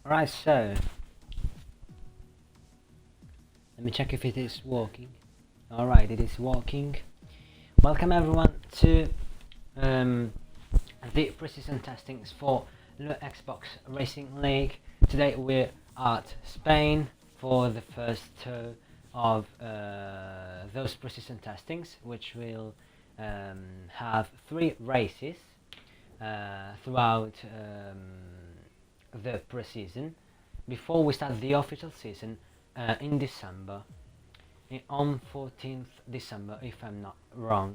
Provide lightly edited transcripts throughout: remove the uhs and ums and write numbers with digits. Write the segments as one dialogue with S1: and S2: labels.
S1: Alright, so let me check if it is working. Alright, it is working. Welcome everyone to the precision testings for Lew Xbox Racing League. Today we're at Spain for the first two of those precision testings, which will have 3 races throughout the pre-season before we start the official season in December, on 14th December if I'm not wrong.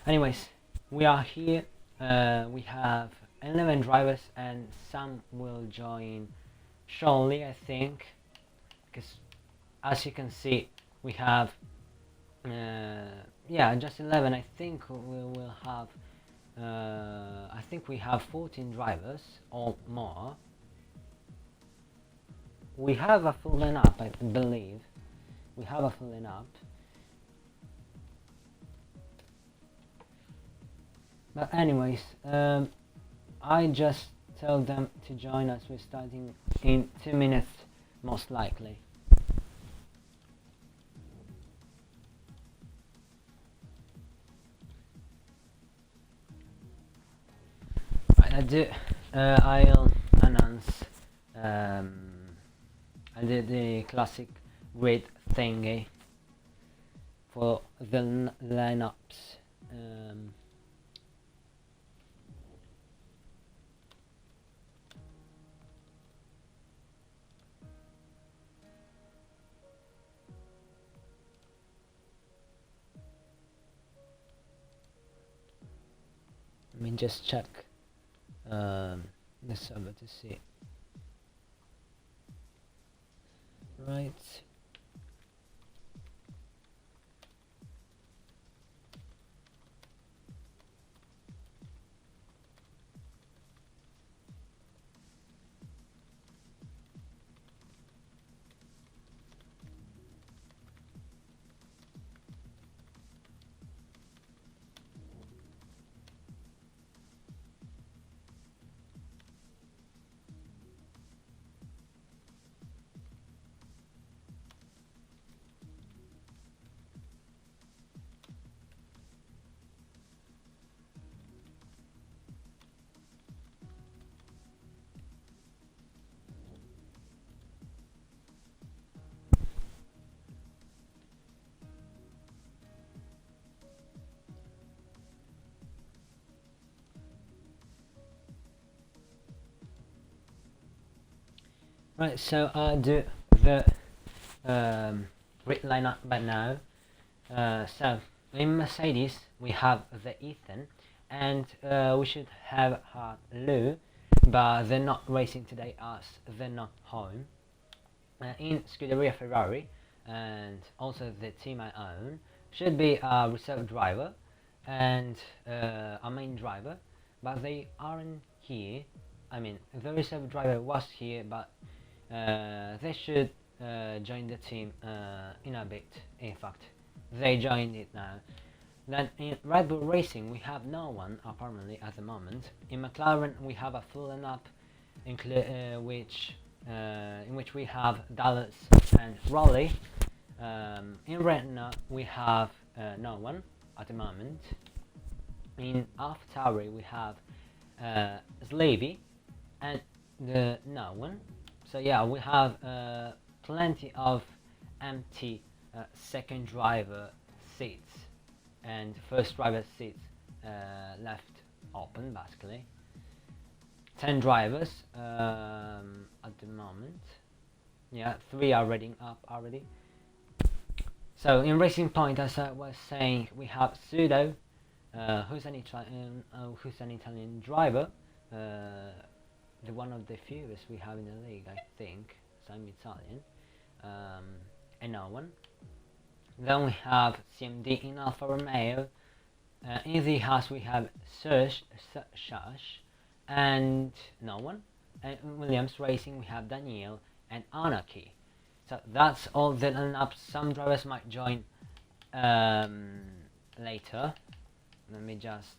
S1: Anyways, we are here. We have 11 drivers and some will join shortly, I think, because as you can see we have yeah, just 11. I think we will have I think we have 14 drivers or more. We have a full lineup, I believe. We have a full lineup. But anyways, I just tell them to join us. We're starting in 2 minutes, most likely. Right, I'll announce I did the classic grid thingy for the lineups. Let me just check the server to see. Right. Right, so I'll do the grid lineup by now. So in Mercedes we have the Ethan, and we should have Lew, but they're not racing today as they're not home. In Scuderia Ferrari, and also the team I own, should be a reserve driver and a main driver, but they aren't here. I mean, the reserve driver was here, but they should join the team in a bit. In fact, they joined it now. Then in Red Bull Racing we have no one apparently at the moment. In McLaren we have a full lineup, in which we have Dallas and Raleigh. In Renault we have no one at the moment. In AlphaTauri we have Slavy and no one. So yeah, we have plenty of empty second driver seats and first driver seats left open, basically. 10 drivers at the moment. Yeah, 3 are reading up already. So in Racing Point, as I was saying, we have Sudo, who's an Italian driver, the one of the fewest we have in the league, I think. So I'm Italian, and no one. Then we have CMD in Alfa Romeo. In the house we have Shash and no one. And in Williams Racing we have Daniel and Anarchy. So that's all the lineup. Some drivers might join later. Let me just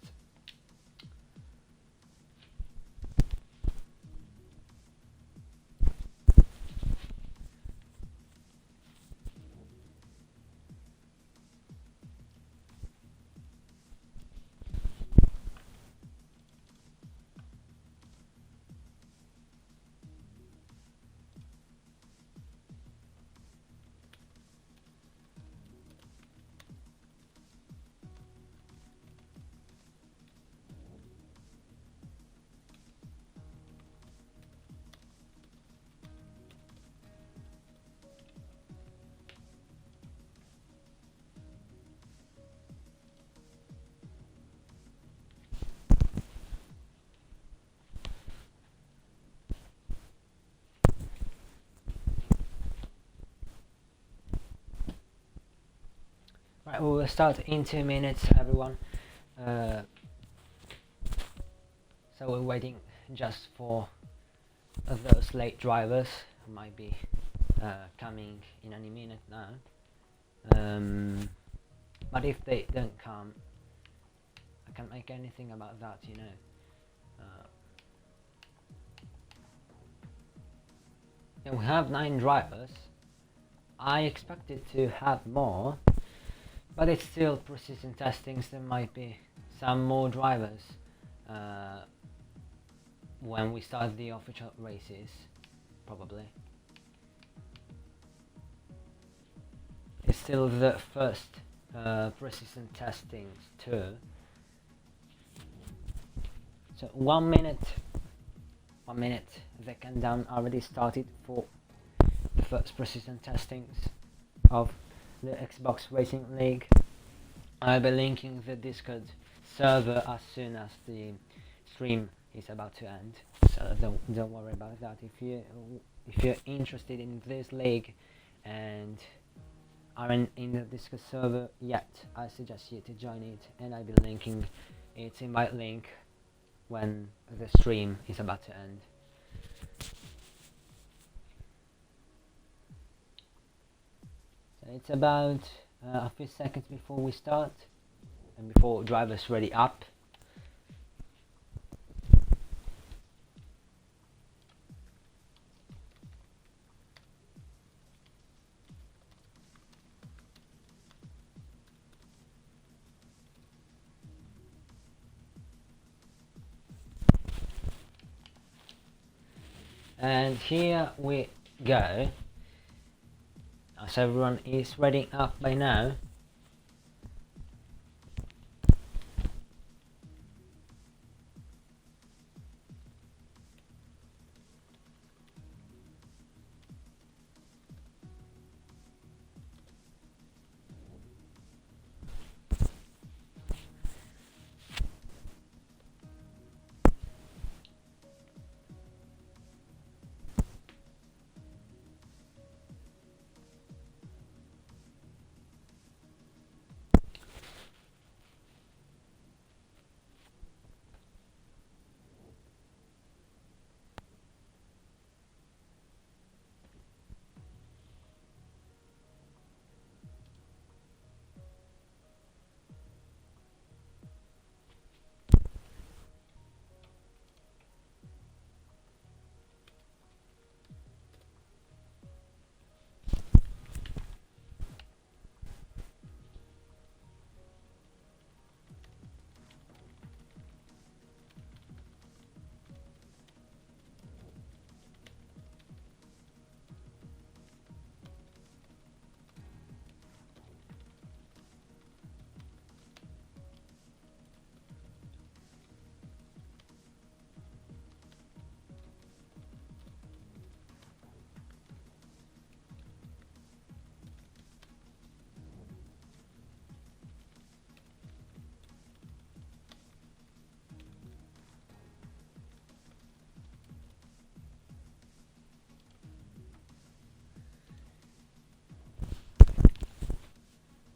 S1: Right, we will start in 2 minutes, everyone. So we're waiting just for those late drivers who might be coming in any minute now. But if they don't come, I can't make anything about that, you know. Yeah, we have 9 drivers. I expected to have more, but it's still precision testing, so there might be some more drivers when we start the official races, probably. It's still the first precision testing too. So 1 minute, the countdown already started for the first precision testings of the Xbox Racing League. I'll be linking the Discord server as soon as the stream is about to end, so don't worry about that. If you're interested in this league and aren't in the Discord server yet, I suggest you to join it, and I'll be linking its invite link when the stream is about to end. So it's about a few seconds before we start and before drivers ready up. And here we go. As everyone is ready up by now.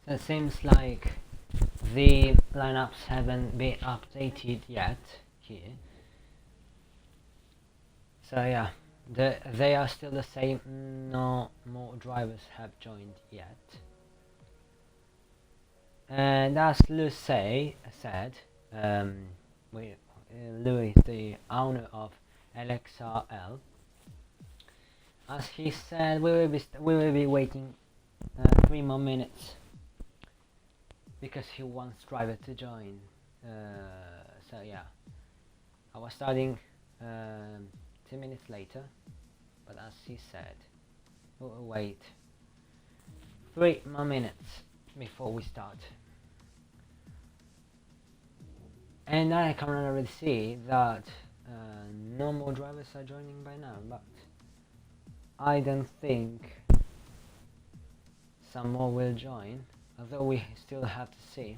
S1: So it seems like the lineups haven't been updated yet here. So yeah, they are still the same. No more drivers have joined yet. And as Lew said, Lew is the owner of LXRL. As he said, we will be waiting 3 more minutes because he wants driver to join. So yeah, I was starting 2 minutes later, but as he said, we'll wait 3 more minutes before we start. And I can already see that no more drivers are joining by now, but I don't think some more will join, although we still have to see,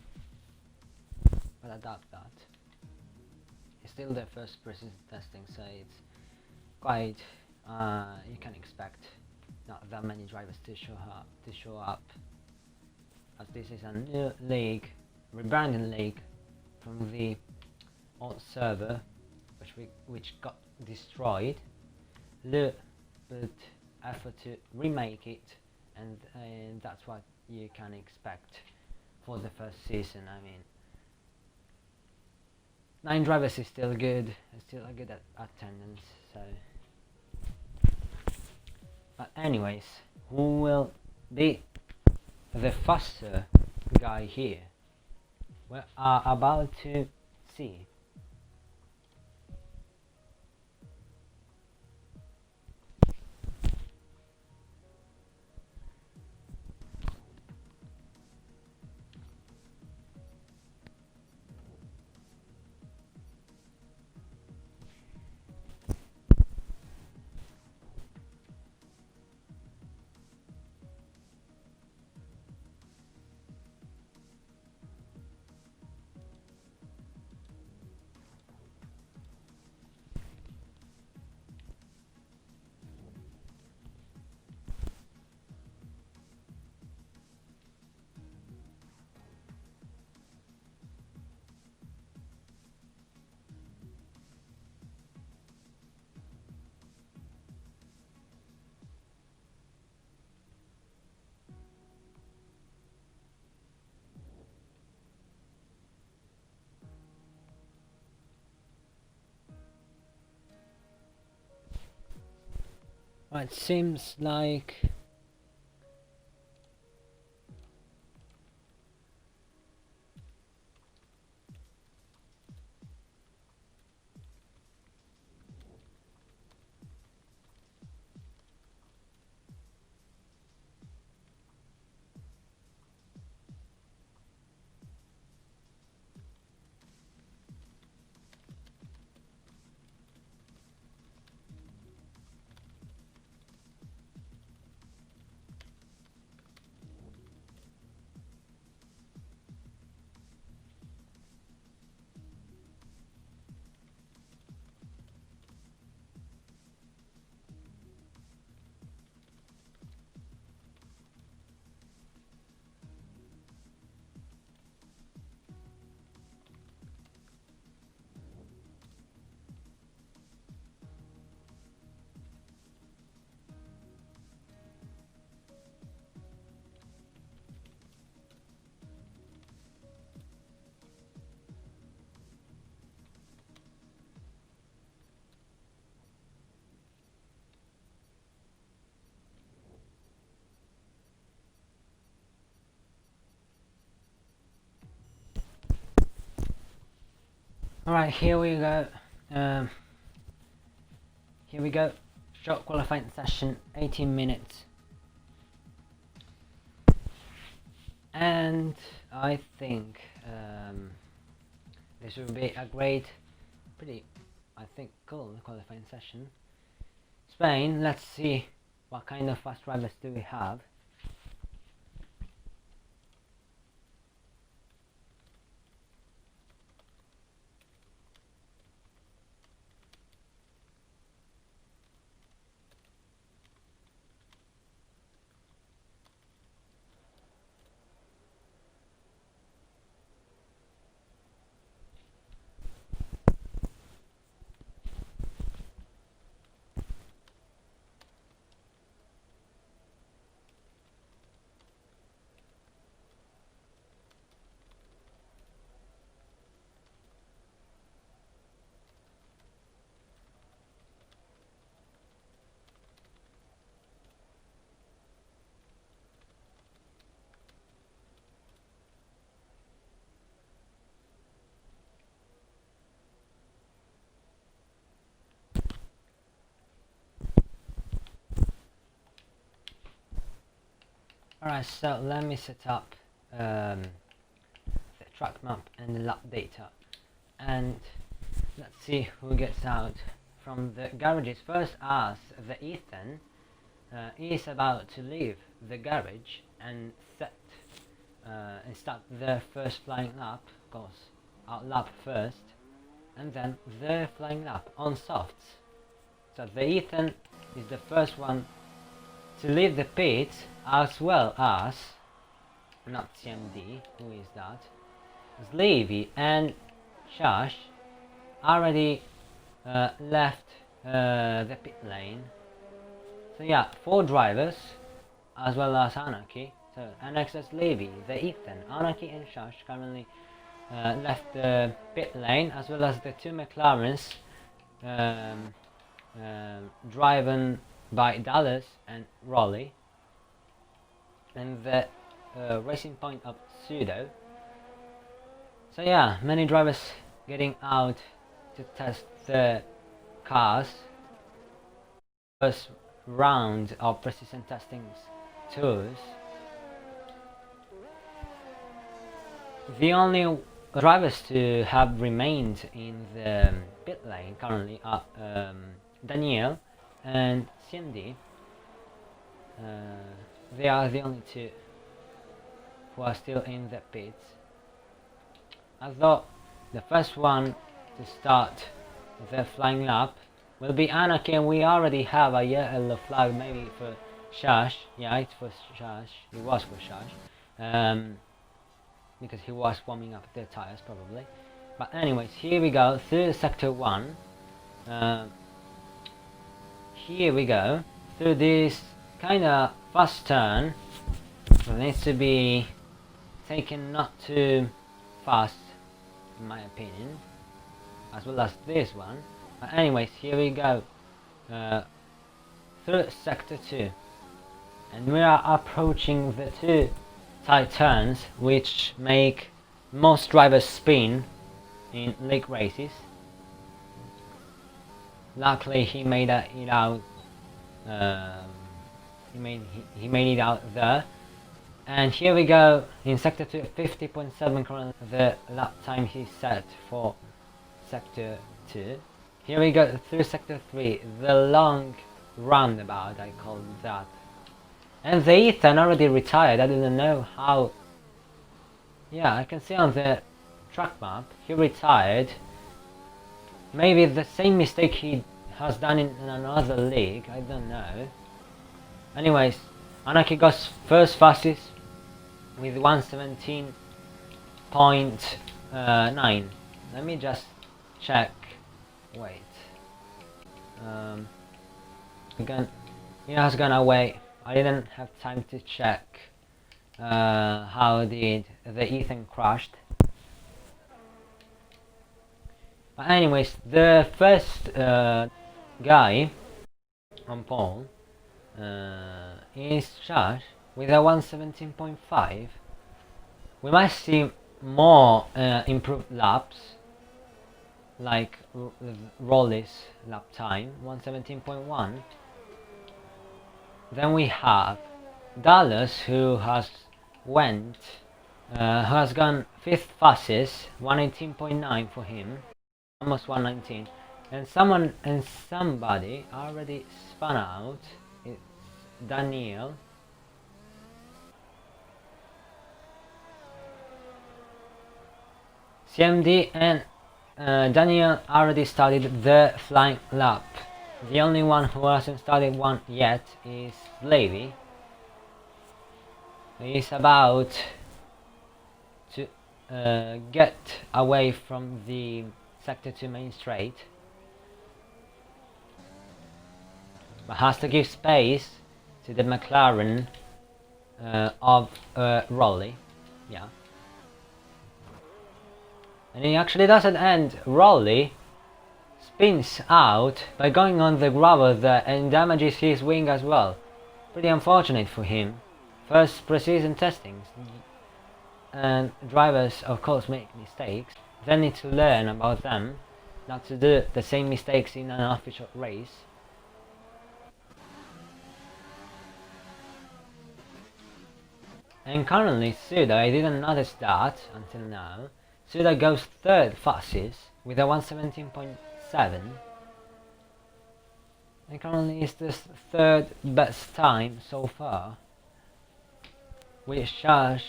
S1: but I doubt that. It's still the first precision testing, so it's quite, you can expect not that many drivers to show up. as this is a new league, rebranding league from the old server, which got destroyed. Lew put effort to remake it, and that's what you can expect for the first season. I mean, 9 drivers is still good, still a good attendance. So, but anyways, who will be the faster guy here? We are about to see. Well, it seems like alright, here we go. Here we go. Short qualifying session, 18 minutes. And I think this will be a great, pretty, I think, cool qualifying session. Spain, let's see what kind of fast drivers do we have. Alright, so let me set up the track map and the lap data, and let's see who gets out from the garages first. As the Ethan is about to leave the garage and start their first flying lap, goes out lap first, and then their flying lap on softs. So the Ethan is the first one to leave the pits, as well as not CMD, who is that? Levy and Shash already left the pit lane. So yeah, 4 drivers as well as Anarchy. So NXS Levy, the Ethan, Anarchy and Shash currently left the pit lane, as well as the 2 McLarens driven by Dallas and Raleigh, and the racing point of Pseudo. So yeah, many drivers getting out to test the cars. First round of precision testing tours. The only drivers to have remained in the pit lane currently are Daniel and Cindy. They are the only 2 who are still in the pits. I thought the first one to start the flying lap will be Anarchy, and we already have a yellow flag maybe for Shash. Yeah, it's for Shash. It was for Shash. Because he was warming up the tires probably. But anyways, here we go through sector 1. Here we go through this kinda fast turn. It needs to be taken not too fast, in my opinion, as well as this one. But anyways, here we go through sector 2, and we are approaching the 2 tight turns which make most drivers spin in league races. Luckily he made it out. He made it out there. And here we go in sector 2, 50.7 currently the lap time he set for sector 2. Here we go through sector 3, the long roundabout, I call that. And the Ethan already retired. I didn't know how. Yeah, I can see on the track map he retired. Maybe the same mistake he has done in another league, I don't know. Anyways, Anarchy goes first fastest with 117.9. Let me just check. Wait. He has gone away. I didn't have time to check how did the Ethan crashed. But anyways, the first guy on pole is Shash with a 117.5. We might see more improved laps, like Raleigh's lap time, 117.1. Then we have Dallas, who has gone 5th fastest, 118.9 for him, almost 119. And somebody already spun out. It's Daniel. CMD and Daniel already started the flying lap. The only one who hasn't started one yet is Levy. He's about to get away from the sector 2 main straight, but has to give space to the McLaren of Raleigh. Yeah. And he actually doesn't end. Raleigh spins out by going on the gravel there and damages his wing as well. Pretty unfortunate for him. First precision testing. And drivers of course make mistakes. They need to learn about them, not to do the same mistakes in an official race. And currently Suda, I didn't notice that until now, Suda goes 3rd fastest with a 117.7, and currently is the 3rd best time so far, with Shash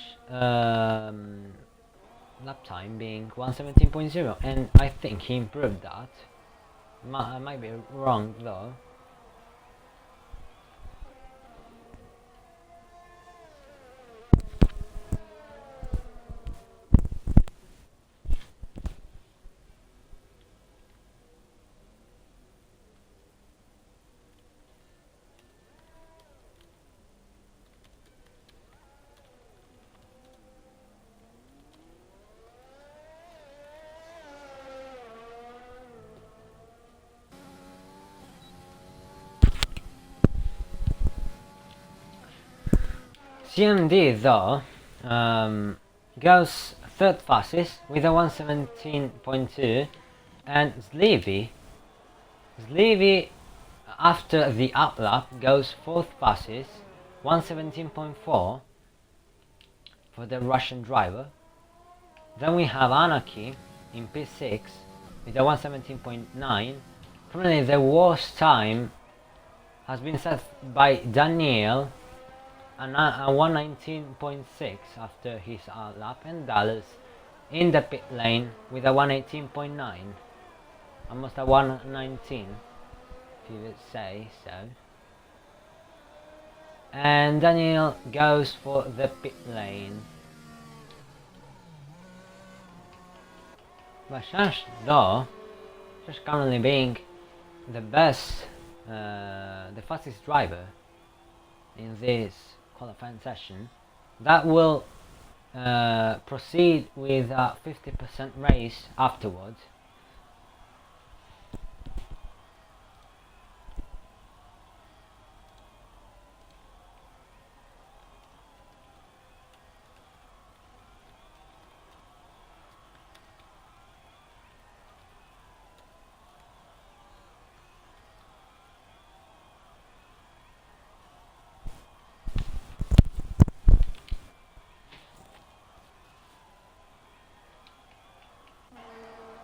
S1: lap time being 117.0, and I think he improved that. I might be wrong though. CMD though goes third fastest with a 117.2, and Sleevy after the uplap goes fourth fastest, 117.4 for the Russian driver. Then we have Anarchy in P6 with a 117.9. Currently the worst time has been set by Daniel, a 119.6 after his lap, and Dallas in the pit lane with a 118.9, almost a 119 if you would say so. And Daniel goes for the pit lane. But Shash though, Shash currently being the best, the fastest driver in this qualifying session, that will proceed with a 50% race afterwards.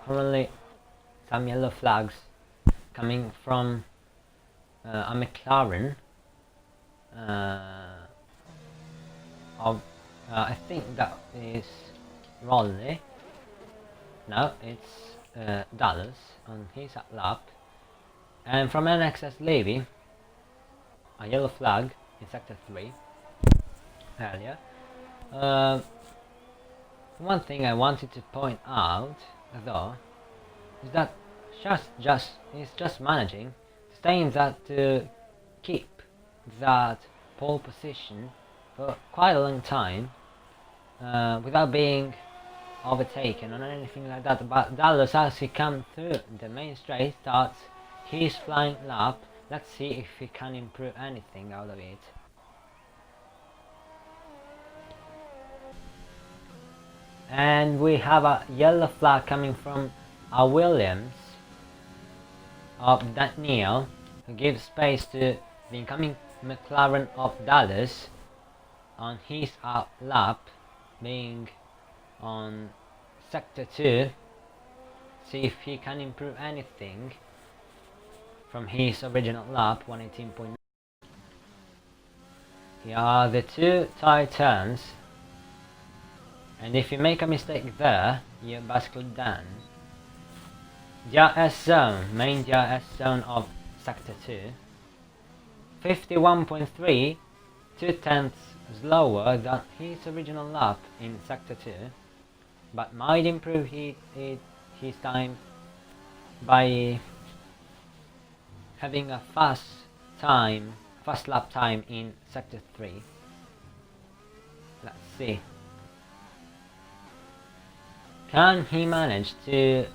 S1: Currently some yellow flags coming from a McLaren I think that is Rolly. No, it's Dallas on his lap, and from LXRL Levy a yellow flag in sector 3 earlier. One thing I wanted to point out though is that is just managing to stay in that, to keep that pole position for quite a long time without being overtaken or anything like that. But Dallas, as he comes through the main straight, starts his flying lap. Let's see if he can improve anything out of it. And we have a yellow flag coming from a Williams of Daniel, who gives space to the incoming McLaren of Dallas on his lap, being on sector 2. See if he can improve anything from his original lap, 118.9. Here are the two tight turns, and if you make a mistake there, you're basically done. DRS zone, main DRS zone of sector 2. 51.3, 2/10 slower than his original lap in sector 2, but might improve his time by having a fast lap time in sector 3. Let's see. Can he manage to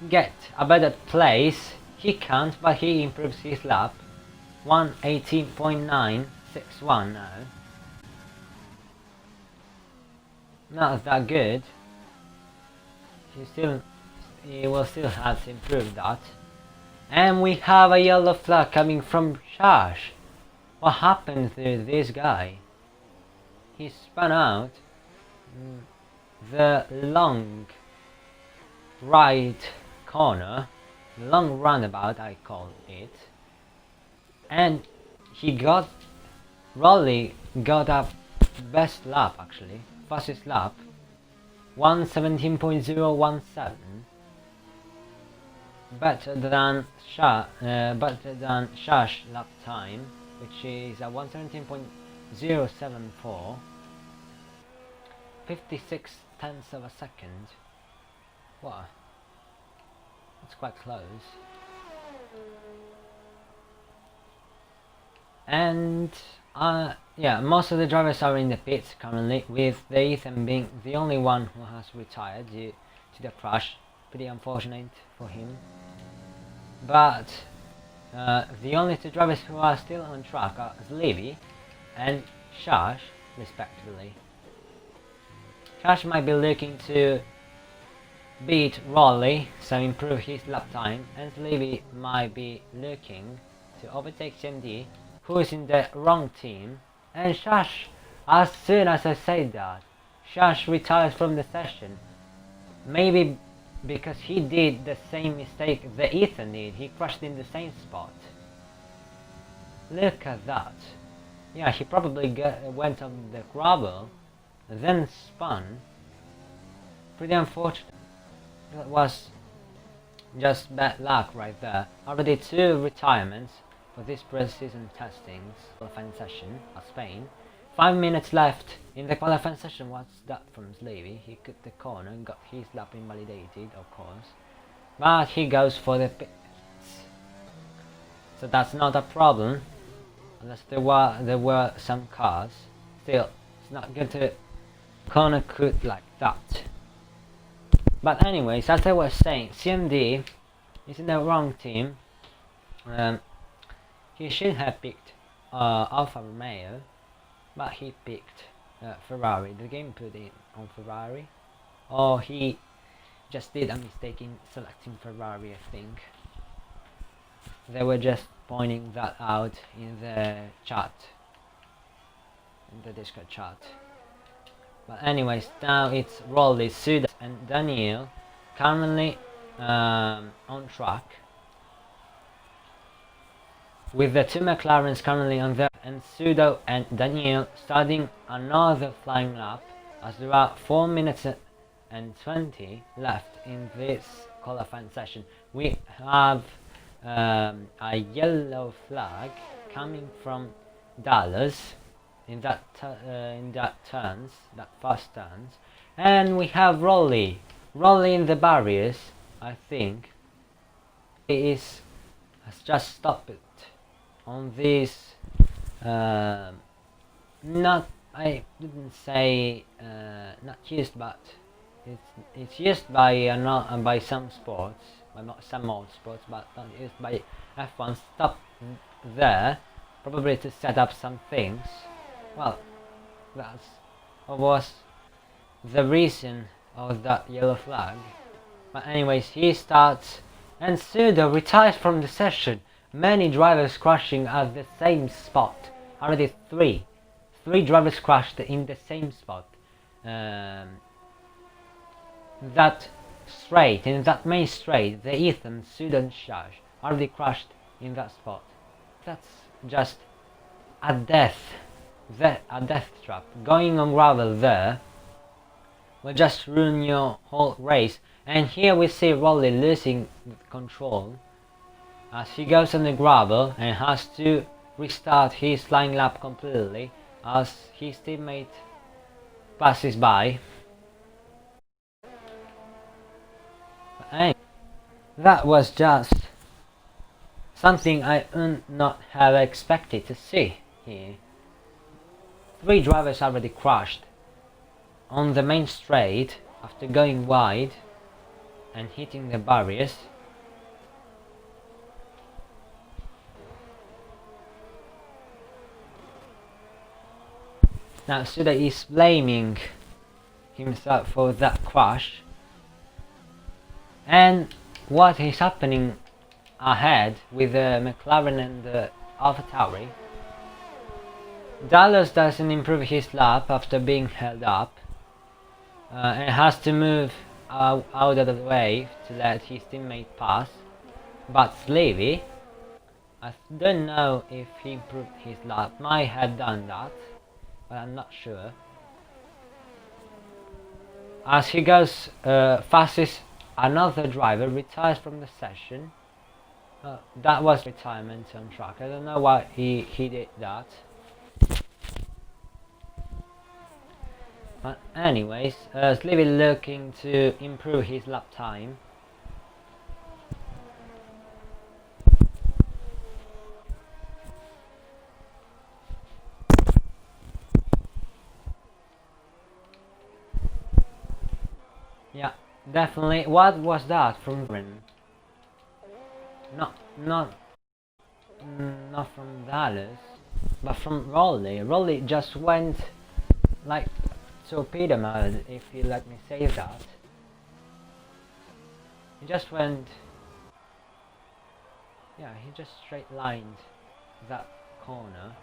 S1: get a better place? He can't, but he improves his lap. 118.961 now. Not that good. He will still have to improve that. And we have a yellow flag coming from Shash. What happened to this guy? He spun out the long right corner, long roundabout I call it, and Rolly got a best lap, actually fastest lap, 117.017, better than Shash lap time, which is a 117.074, 56 tenths of a second. Wow, that's quite close. And yeah, most of the drivers are in the pits currently, with the Ethan being the only one who has retired due to the crash. Pretty unfortunate for him. But the only two drivers who are still on track are Levy and Shash, respectively. Shash might be looking to beat Rolly, so improve his lap time, and Levy might be looking to overtake CMD, who is in the wrong team. And Shash, as soon as I say that, Shash retires from the session. Maybe because he did the same mistake that Ethan did, he crashed in the same spot. Look at that. Yeah, he probably went on the gravel, then spun. Pretty unfortunate. That was just bad luck right there. Already 2 retirements for this pre-season testings qualifying session at Spain. 5 minutes left in the qualifying session. What's that from Slavy? He cut the corner and got his lap invalidated, of course. But he goes for the pits. So that's not a problem. Unless there were some cars. Still, it's not good to corner cut like that. But anyways, as I was saying, CMD is in the wrong team. He should have picked Alfa Romeo, but he picked Ferrari. The game put it on Ferrari, or he just did a mistake in selecting Ferrari, I think. They were just pointing that out in the chat, in the Discord chat. But anyways, now it's Rolly, Suda and Daniel currently on track, with the 2 McLarens currently on there, and Sudo and Daniel starting another flying lap, as there are 4 minutes and 20 left in this qualifying session. We have a yellow flag coming from Dallas in that fast turns, and we have Rolly in the barriers. I think he has just stopped it on this. Not, I didn't say not used, but it's used by some sports, by some old sports, but not used by F1. Stop there, probably to set up some things. Well, that was the reason of that yellow flag. But anyways, he starts, and Sudo retires from the session. Many drivers crashing at the same spot. Already 3 drivers crashed in the same spot. That straight, in that main straight, the Ethan, Sudo and Shash already crashed in that spot. That's just a death trap. Going on gravel there will just ruin your whole race. And here we see Rolly losing control as he goes on the gravel and has to restart his flying lap completely as his teammate passes by. And that was just something I would not have expected to see here. 3 drivers already crashed on the main straight after going wide and hitting the barriers. Now Suda is blaming himself for that crash, and what is happening ahead with the McLaren and the AlphaTauri. Dallas doesn't improve his lap after being held up and has to move out of the way to let his teammate pass. But Slavy, I don't know if he improved his lap, might have done that, but I'm not sure. As he goes fastest, another driver retires from the session. That was retirement on track. I don't know why he did that. But anyways, Slavy looking to improve his lap time. Yeah, definitely. What was that from Ren? Not from Dallas. But from Rolly just went like torpedo mode, if you let me say that. He just went, yeah, he just straight lined that corner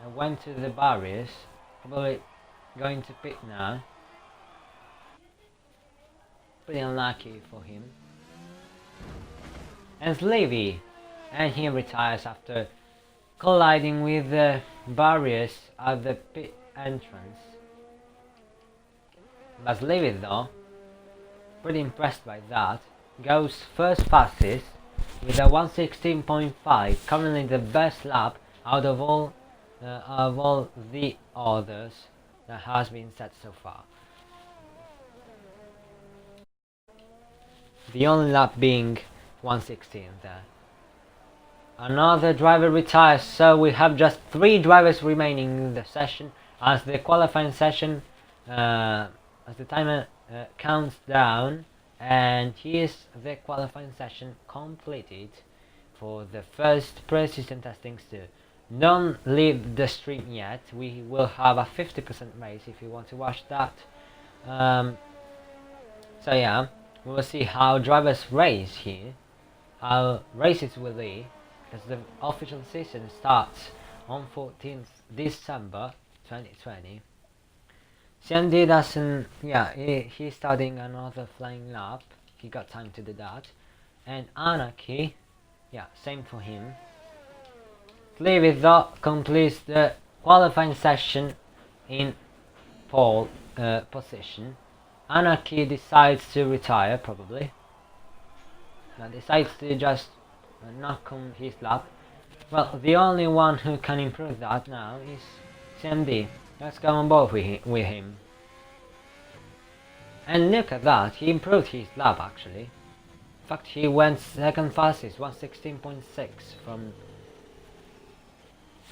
S1: and went to the barriers, probably going to pit now. Pretty unlucky for him. And Levy, and he retires after colliding with the barriers at the pit entrance. But Levy though, pretty impressed by that, goes first fastest with a 1:16.5, currently the best lap out of all the others that has been set so far. The only lap being 1:16 there. Another driver retires, so we have just 3 drivers remaining in the session as the qualifying session, as the timer counts down, and here's the qualifying session completed for the first pre-season testings too. Don't leave the stream yet, we will have a 50% race if you want to watch that. So yeah, we will see how drivers race here, how races will be, because the official season starts on 14th December 2020. CMD doesn't, yeah, he's starting another flying lap, he got time to do that. And Anarchy, yeah, same for him. Levi though completes the qualifying session in pole position. Anarchy decides to retire, probably. Decides to just knock on his lap. Well, the only one who can improve that now is CMD. Let's go on board with him. And look at that, he improved his lap actually. In fact, he went second fastest, 1:16.6 from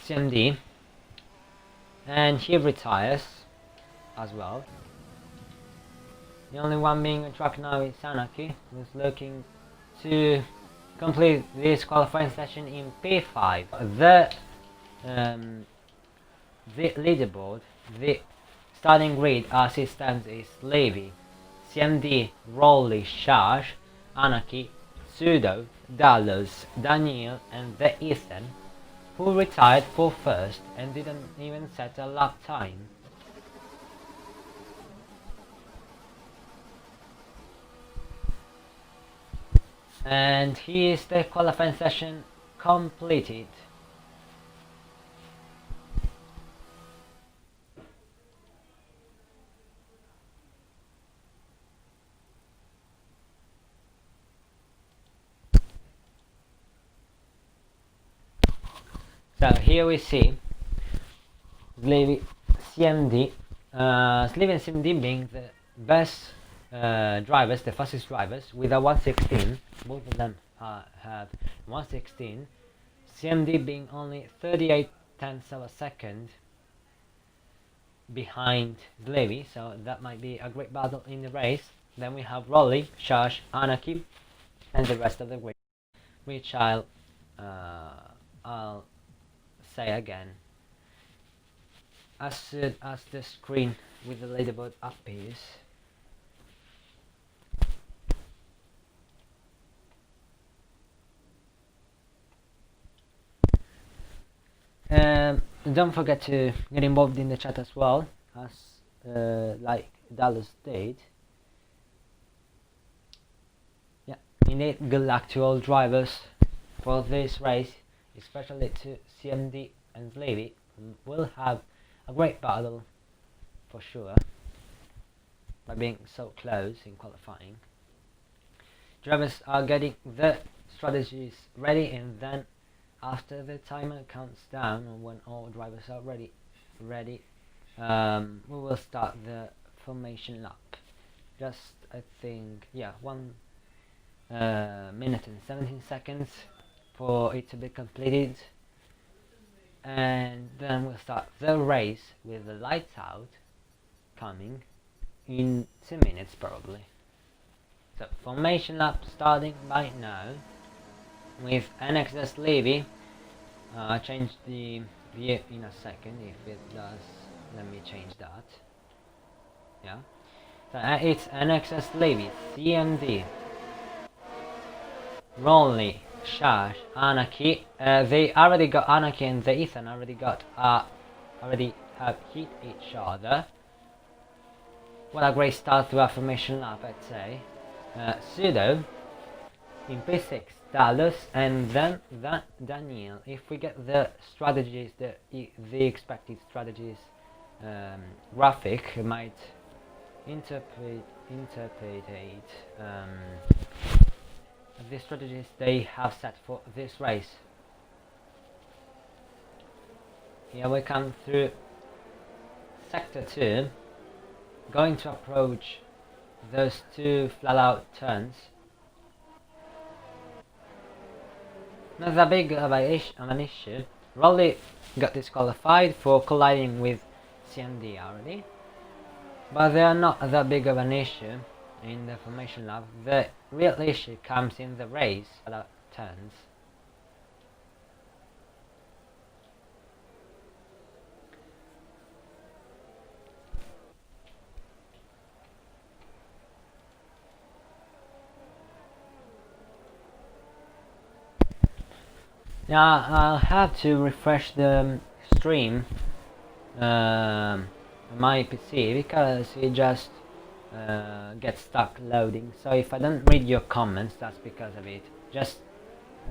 S1: CMD. And he retires as well. The only one being a track now is Anarchy, who's looking to complete this qualifying session in P5. The leaderboard, the starting grid as it stands is Levy, CMD, Rolly, Shash, Anarchy, Pseudo, Dallas, Daniel and the Ethan, who retired for first and didn't even set a lap time. And here's the qualifying session completed. So here we see Slivy CMD, Slivy and CMD being the best drivers, the fastest drivers, with a 1:16. Both of them have 1:16. CMD being only 38 tenths of a second behind Slivy, so that might be a great battle in the race. Then we have Rolly, Shash, Anarchy, and the rest of the grid, which I'll say again as soon as the screen with the leaderboard appears. Don't forget to get involved in the chat as well, as like Dallas did. Yeah, indeed, good luck to all drivers for this race, especially to CMD and Levy. Will have a great battle for sure by being so close in qualifying. Drivers are getting the strategies ready, and then after the timer counts down, or when all drivers are ready, we will start the formation lap. Just, I think, yeah, 1 minute and 17 seconds for it to be completed, and then we'll start the race with the lights out coming in 2 minutes probably. So formation lap starting right now with NXS Levy. Changed the you in a second if it does. Let me change that. Yeah. So it's LXRL League, CMD, Ronley, Shash, Anarchy. They already got Anarchy and the Ethan already have hit each other. What a great start to a formation lap, I'd say. Pseudo in P6, Dallas, and then Daniel. If we get the strategies, the expected strategies graphic, might interpret the strategies they have set for this race. Here we come through sector 2, going to approach those two flat out turns. Not that big of an issue. Raleigh got disqualified for colliding with CMD already, but they are not that big of an issue in the formation lap. The real issue comes in the race flat out turns. Now I'll have to refresh the stream on my PC because it just gets stuck loading. So if I don't read your comments, that's because of it. Just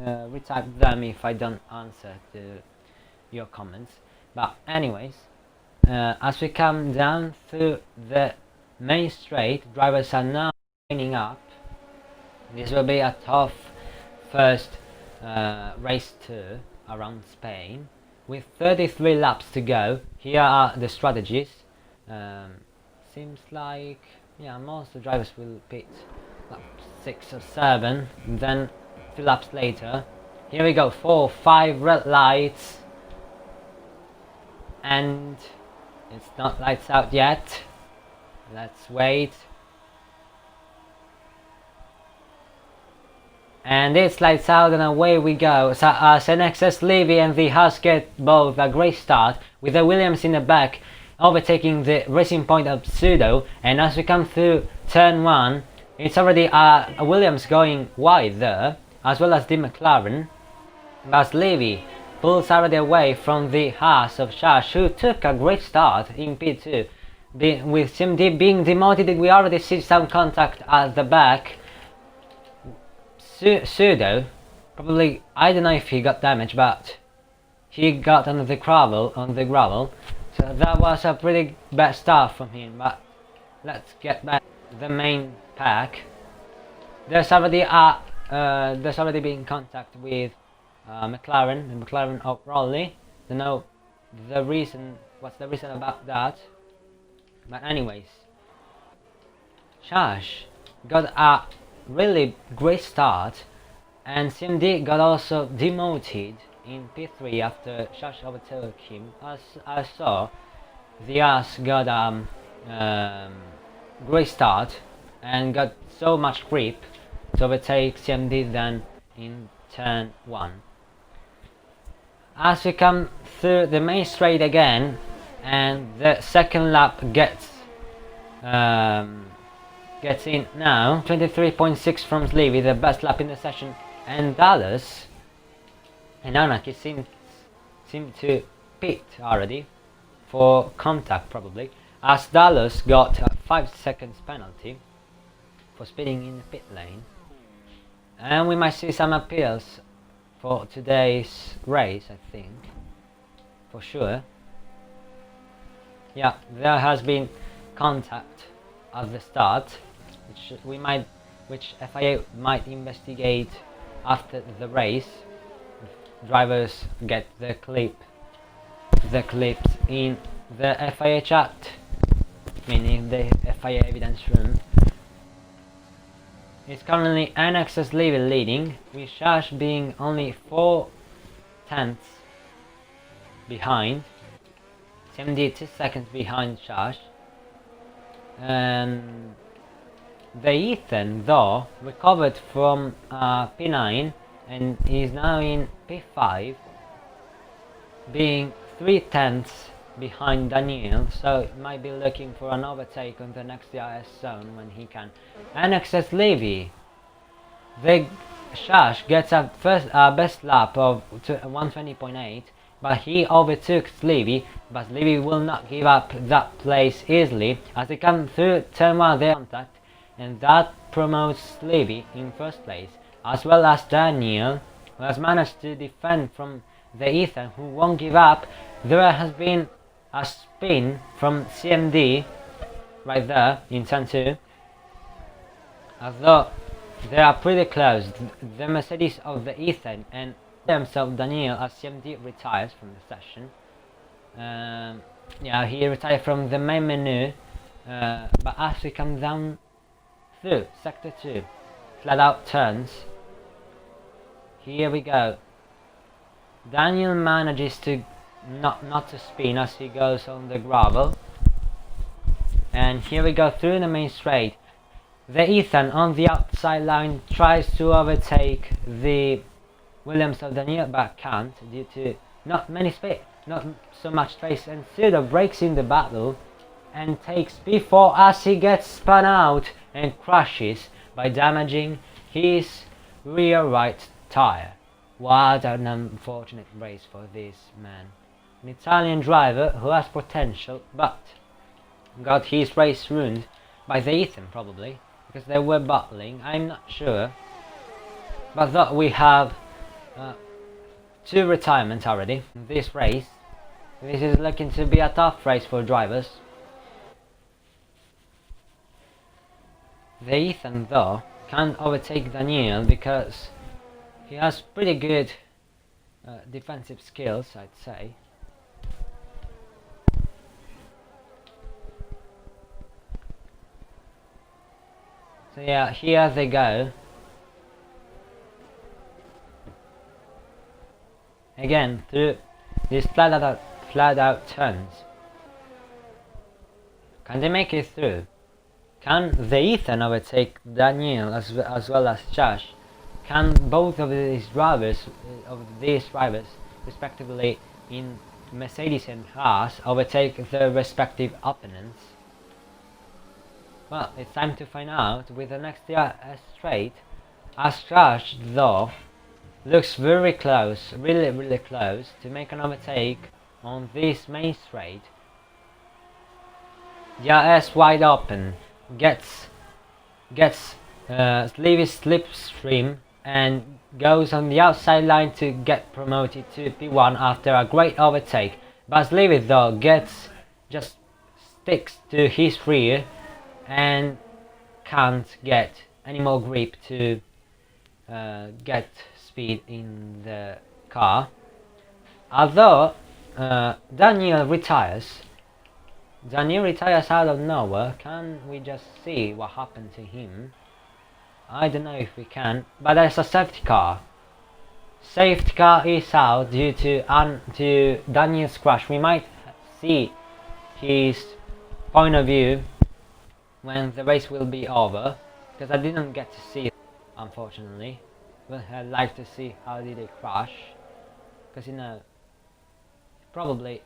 S1: retype them if I don't answer to your comments. But anyways, as we come down through the main straight, drivers are now lining up. This will be a tough first race 2 around Spain with 33 laps to go. Here are the strategies. Seems like, yeah, most of the drivers will pit lap 6 or 7, then 2 laps later. Here we go, 4, 5 red lights, and it's not lights out yet. Let's wait. And it's lights out and away we go. So LXRL League and the Haas get both a great start with the Williams in the back overtaking the Racing Point of Pseudo. And as we come through turn 1, it's already a Williams going wide there, as well as the McLaren. But Levy pulls already away from the Haas of Shash, who took a great start in P2. With CMD being demoted, we already see some contact at the back. Pseudo, probably, I don't know if he got damaged, but he got on the gravel, so that was a pretty bad start from him. But let's get back to the main pack. There's already been contact with McLaren, the McLaren of Raleigh. Don't know the reason, what's the reason about that, but anyways, Shash got a really great start, and CMD got also demoted in P3 after Shash overtook him. As I saw, the Haas got a great start and got so much grip to overtake CMD then in turn 1. As we come through the main straight again, and the second lap gets in now. 23.6 from Levy, the best lap in the session, and Dallas and Anarchy seem to pit already for contact, probably, as Dallas got a 5 seconds penalty for speeding in the pit lane. And we might see some appeals for today's race, I think, for sure. Yeah, there has been contact at the start, which FIA might investigate after the race. Drivers get the clips in the FIA chat, meaning the FIA evidence room. It's currently LXRL League leading, with Shash being only 4 tenths behind. 72 seconds behind Shash. And the Ethan, though, recovered from P9 and is now in P5, being 3/10 behind Daniel, so he might be looking for an overtake on the next DRS zone when he can. And access Levy. The Shash gets a best lap of 120.8, but he overtook Levy, but Levy will not give up that place easily as they come through turn 1 their contact, and that promotes Levy in first place, as well as Daniel, who has managed to defend from the Ethan, who won't give up. There has been a spin from CMD right there in turn 2, although they are pretty close. The Mercedes of the Ethan and themselves Daniel as CMD retires from the session. Yeah, he retired from the main menu, but as we come down through sector 2, flat out turns, here we go. Daniel manages to not to spin as he goes on the gravel, and here we go through the main straight. The Ethan on the outside line tries to overtake the Williams of Daniel, but can't due to not so much space, and Sudo breaks in the battle and takes P4 as he gets spun out and crashes by damaging his rear right tire. What an unfortunate race for this man. An Italian driver who has potential, but got his race ruined by the Ethan probably, because they were battling, I'm not sure. But that we have 2 retirements already in this race. This is looking to be a tough race for drivers. The Ethan though can't overtake Daniel because he has pretty good defensive skills, I'd say. So yeah, here they go. Again, through these flat out turns. Can they make it through? Can the Ethan overtake Daniel as well as Josh? Can both of these drivers, respectively in Mercedes and Haas, overtake their respective opponents? Well, it's time to find out with the next straight, as Josh though looks very close, really close to make an overtake on this main straight. DRS wide open, gets Levy's slipstream and goes on the outside line to get promoted to P1 after a great overtake. But Levy though just sticks to his rear and can't get any more grip to get speed in the car. Although Daniel retires out of nowhere. Can we just see what happened to him? I don't know if we can, but there's a safety car. Safety car is out due to Daniel's crash. We might see his point of view when the race will be over, because I didn't get to see it, unfortunately. But I'd like to see how did it crash, because probably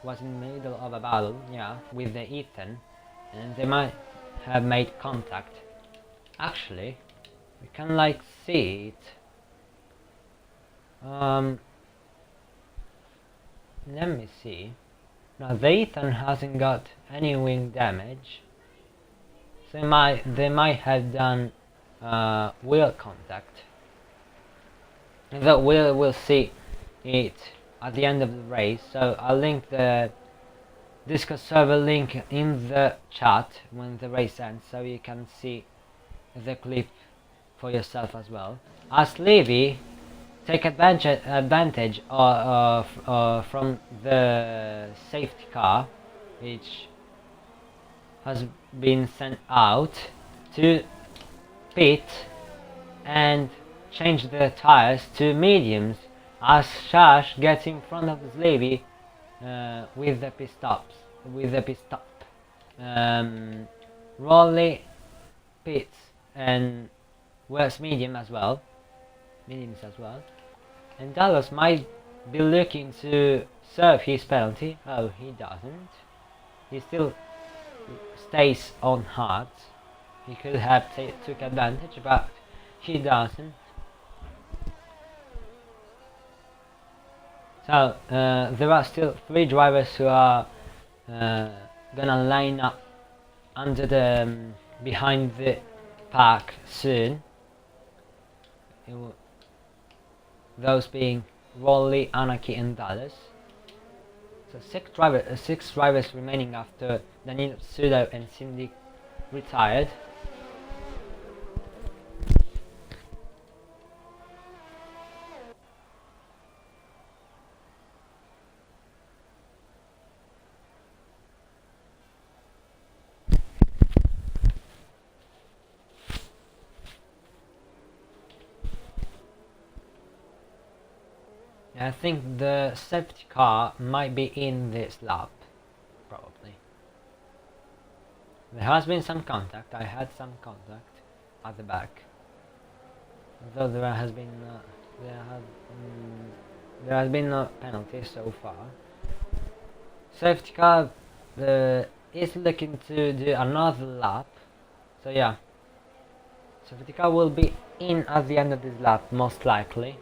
S1: was in the middle of a battle, yeah, with the Ethan, and they might have made contact. Actually, we can see it. Let me see. Now the Ethan hasn't got any wing damage, so they might have done wheel contact. And that we'll see it at the end of the race, so I'll link the Discord server link in the chat when the race ends, so you can see the clip for yourself as well. As Levy take advantage from the safety car, which has been sent out to pit and change the tires to mediums, as Shash gets in front of Levy with the pit stop. Rolly pits and wears mediums as well, and Dallas might be looking to serve his penalty. Oh, he doesn't. He still stays on hard. He could have took advantage, but he doesn't. So there are still 3 drivers who are gonna line up under the behind the pack soon. Those being Rolly, Anarchy, and Dallas. So 6 drivers remaining after Daniel Pseudo and Cindy retired. I think the safety car might be in this lap, probably. There has been some contact. I had some contact at the back, though there has been no penalty so far. Safety car is looking to do another lap, so yeah, safety car will be in at the end of this lap most likely,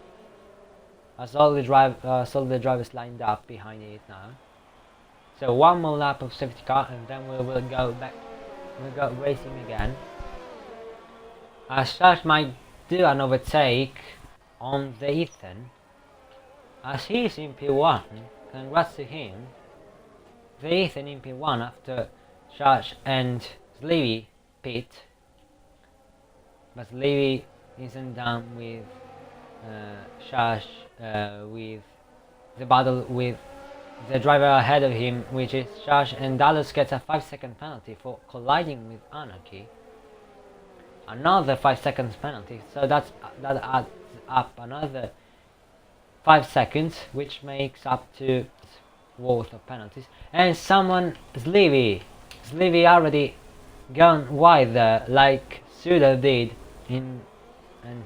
S1: as all the drivers lined up behind it now. So 1 more lap of safety car and then we will go back. We'll go racing again. Sash might do an overtake on the Ethan, as he is in P1. Congrats to him. The Ethan in P1 after Sash and Sleevy pit, but Sleevy isn't done with Sash with the battle with the driver ahead of him, which is Sash, and Dallas gets a 5-second penalty for colliding with Anarchy. Another 5 seconds penalty, so that adds up another 5 seconds, which makes up to worth of penalties. And someone, Sleevy already gone wide there, like Pseudo did, and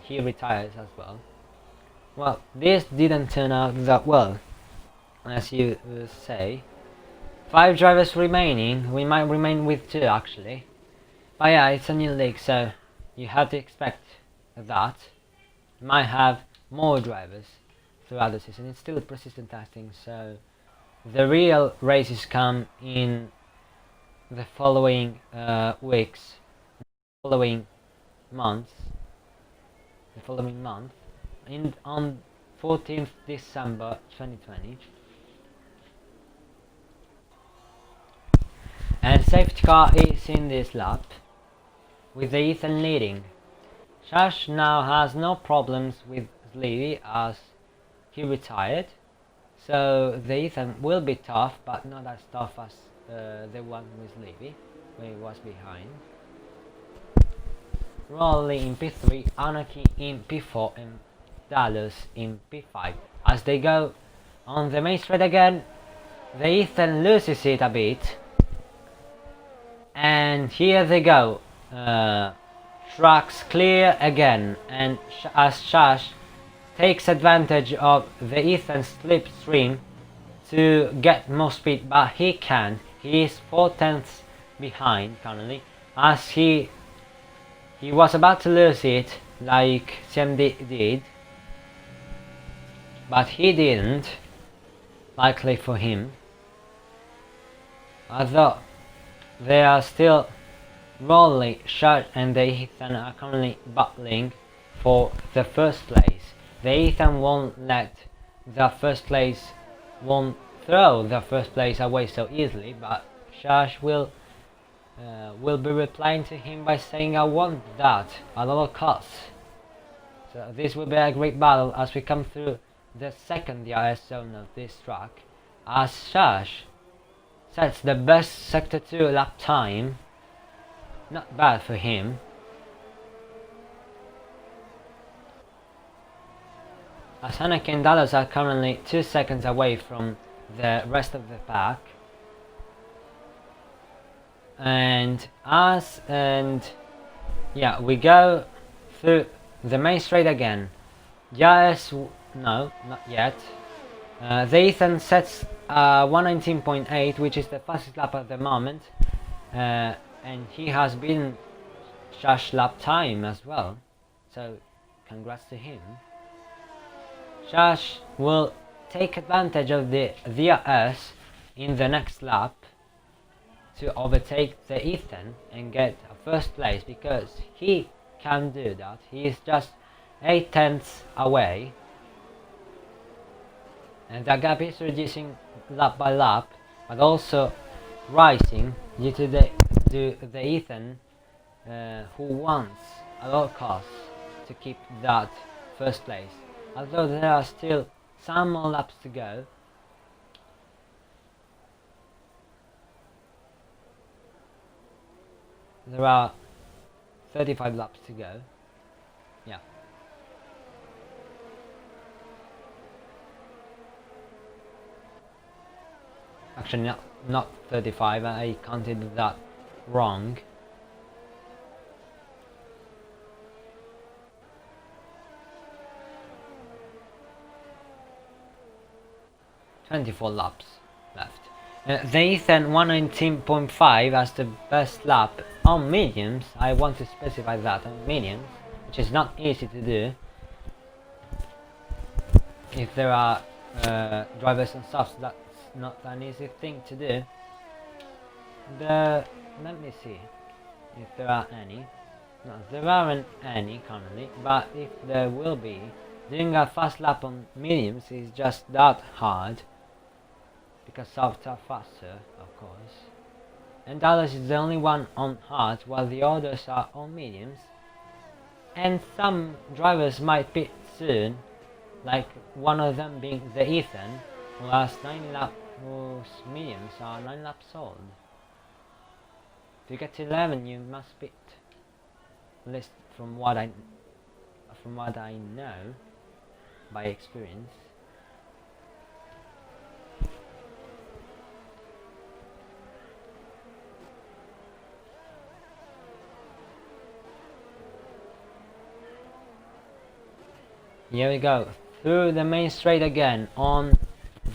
S1: he retires as well. Well, this didn't turn out that well, as you say. 5 drivers remaining. We might remain with 2 actually, but yeah, it's a new league, so you have to expect that. You might have more drivers throughout the season. It's still persistent testing, so the real races come in the following weeks, following month, on 14th December 2020. And safety car is in this lap, with the Ethan leading. Sash now has no problems with Sleevy as he retired, so the Ethan will be tough, but not as tough as the one with Sleevy, where he was behind. Rolly in P3, Anarchy in P4, and Dallas in P5. As they go on the main straight again, the Ethan loses it a bit, and here they go. Tracks clear again, and as Sash takes advantage of the Ethan slipstream to get more speed, but he can't. He is 4/10 behind currently, as he was about to lose it like CMD did, but he didn't, likely for him, although they are still Rolly, Sash, and the Ethan are currently battling for the first place. The Ethan won't throw the first place away so easily, but Sash will be replying to him by saying, "I want that at all costs." So this will be a great battle as we come through the second DRS zone of this track, as Sash sets the best Sector 2 lap time. Not bad for him. As Anarchy and Dallas are currently 2 seconds away from the rest of the pack. And yeah, we go through the main straight again. Yes, no, not yet. The Ethan sets 119.8, which is the fastest lap at the moment, and he has beaten Shash lap time as well, so congrats to him. Shash will take advantage of the DRS in the next lap to overtake the Ethan and get a first place, because he can do that. He is just 8 tenths away, and the gap is reducing lap by lap, but also rising due to the Ethan who wants at all costs to keep that first place. Although there are still some more laps to go. There are 35 laps to go. Yeah. Actually, not 35, I counted that wrong. "24 laps left." The Ethan 119.5 as the best lap on mediums. I want to specify that on mediums, which is not easy to do if there are drivers and softs. That's not an easy thing to do. Let me see if there are any. No, there aren't any currently, but if there will be, doing a fast lap on mediums is just that hard, because softs are faster, of course. And Dallas is the only one on hards, while the others are on mediums. And some drivers might pit soon, like one of them being the Ethan, whose mediums are 9 laps old. To get to 11, you must pit. At least from what I know by experience. Here we go, through the main straight again on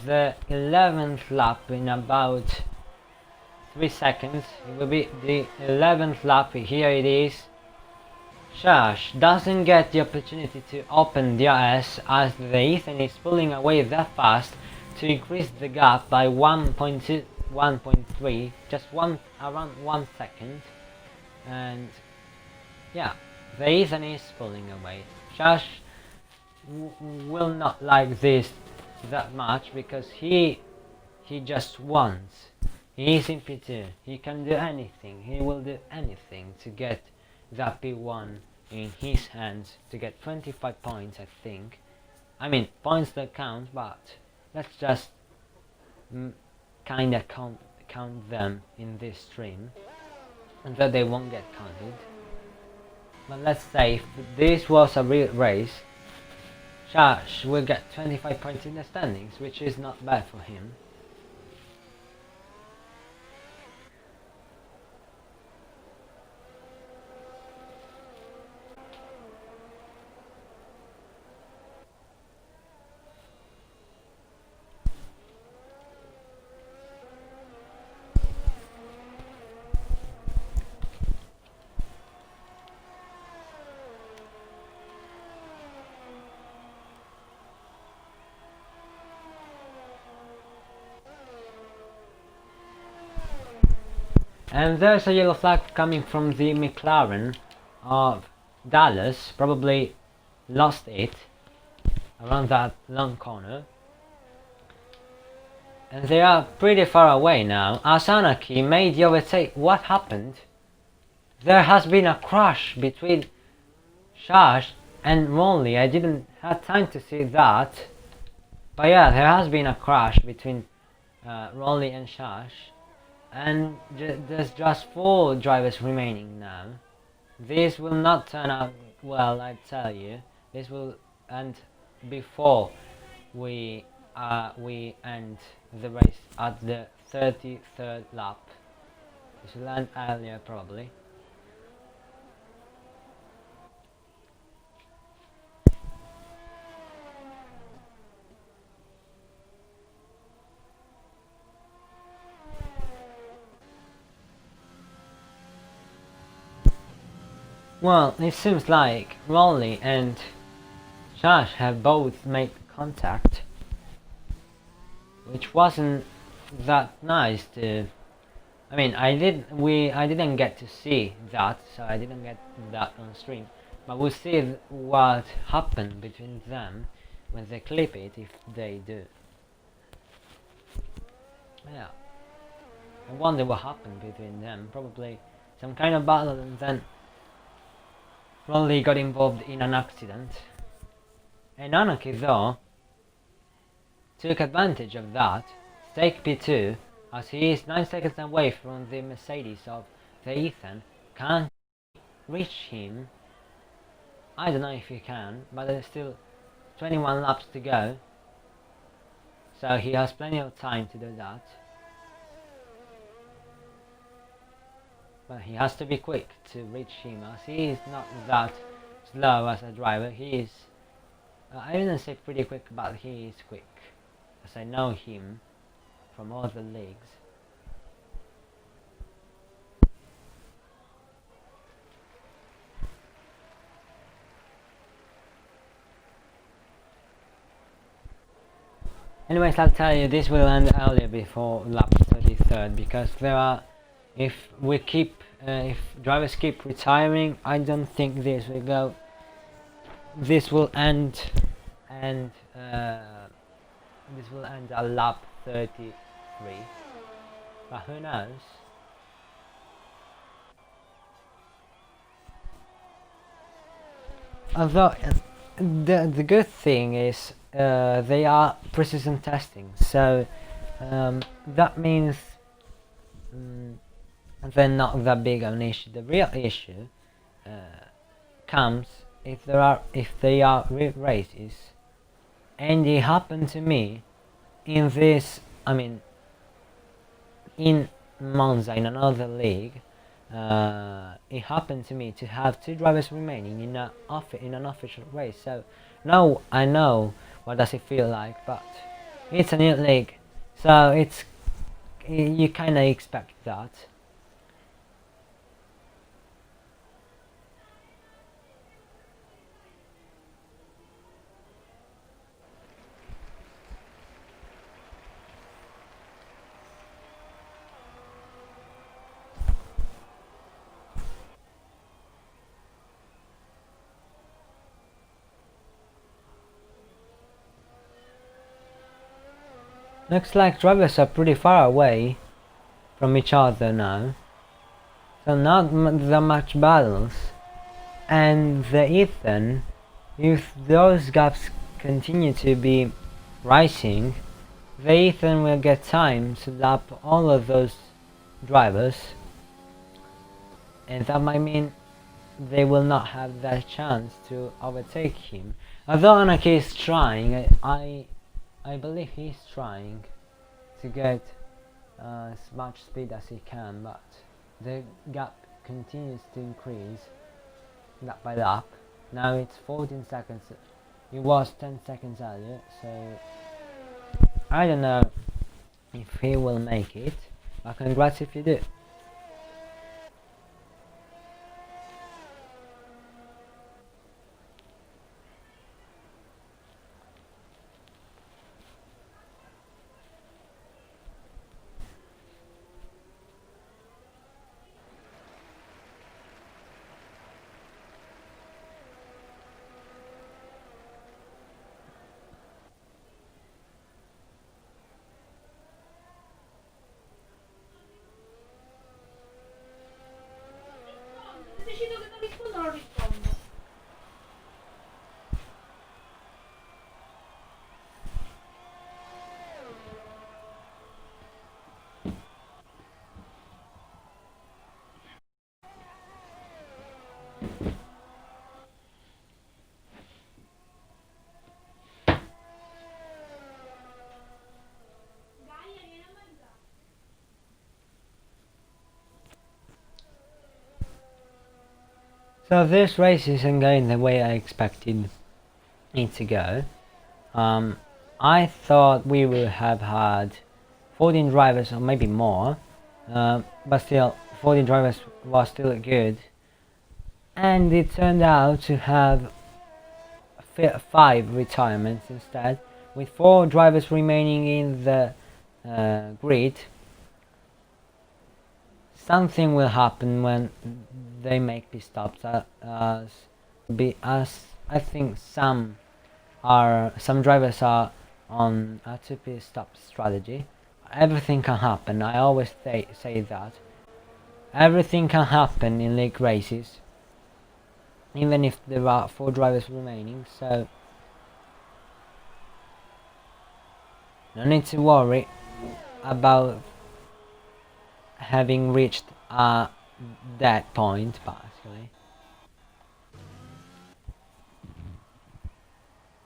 S1: the 11th lap in about 3 seconds. It will be the 11th lap. Here it is. Shash doesn't get the opportunity to open DRS as the Ethan is pulling away that fast to increase the gap by 1.2, 1.3, just around 1 second. And yeah, the Ethan is pulling away. Shash will not like this that much, because he just wants. He is in P2. He can do anything. He will do anything to get that P1 in his hands, to get 25 points, I think. I mean, points that count, but let's just kinda count them in this stream, and that they won't get counted. But let's say if this was a real race, Shash will get 25 points in the standings, which is not bad for him. And there's a yellow flag coming from the McLaren of Dallas. Probably lost it around that long corner. And they are pretty far away now. Asanaki made the overtake. What happened? There has been a crash between Shash and Ronley. I didn't have time to see that. But yeah, there has been a crash between Ronley and Shash. And there's just 4 drivers remaining now. This will not turn out well, I tell you. This will end before we end the race at the 33rd lap. This will end earlier probably. Well, it seems like Rolly and Josh have both made contact, which wasn't that nice to. I mean, I didn't get to see that, so I didn't get that on stream. But we'll see what happened between them when they clip it, if they do. Yeah, I wonder what happened between them. Probably some kind of battle, and then Rolly got involved in an accident. And Anarchy, though, took advantage of that, take P2, as he is 9 seconds away from the Mercedes of the Ethan. Can't reach him. I don't know if he can, but there's still 21 laps to go, so he has plenty of time to do that. But he has to be quick to reach him, as he is not that slow as a driver. He is, I wouldn't say pretty quick, but he is quick, as I know him from other leagues. Anyways, I'll tell you, this will end earlier before lap 33rd, because there are, if drivers keep retiring, I don't think this will go. This will end, and this will end at lap 33. But who knows? Although the good thing is they are precision testing, so that means they're not that big of an issue. The real issue comes if they are real races, and it happened to me in this. I mean, in Monza, in another league. It happened to me to have 2 drivers remaining in an official race. So now I know what does it feel like, but it's a new league, so you kind of expect that. Looks like drivers are pretty far away from each other now, so not that much battles. And the Ethan, if those gaps continue to be rising, the Ethan will get time to lap all of those drivers, and that might mean they will not have that chance to overtake him. Although Anarchy is trying, I believe he's trying to get as much speed as he can, but the gap continues to increase lap by lap. Now it's 14 seconds, it was 10 seconds earlier, so I don't know if he will make it, but congrats if you do.
S2: Decido che non rispondo, non rispondo.
S1: So this race isn't going the way I expected it to go. I thought we would have had 14 drivers or maybe more, but still 14 drivers was still good. and it turned out to have 5 retirements instead, with 4 drivers remaining in the grid. Something will happen when they make pit stops, as I think some drivers are on a 2 pit stop strategy. Everything can happen. I always say that everything can happen in league races, even if there are 4 drivers remaining. So no need to worry about having reached that point, basically.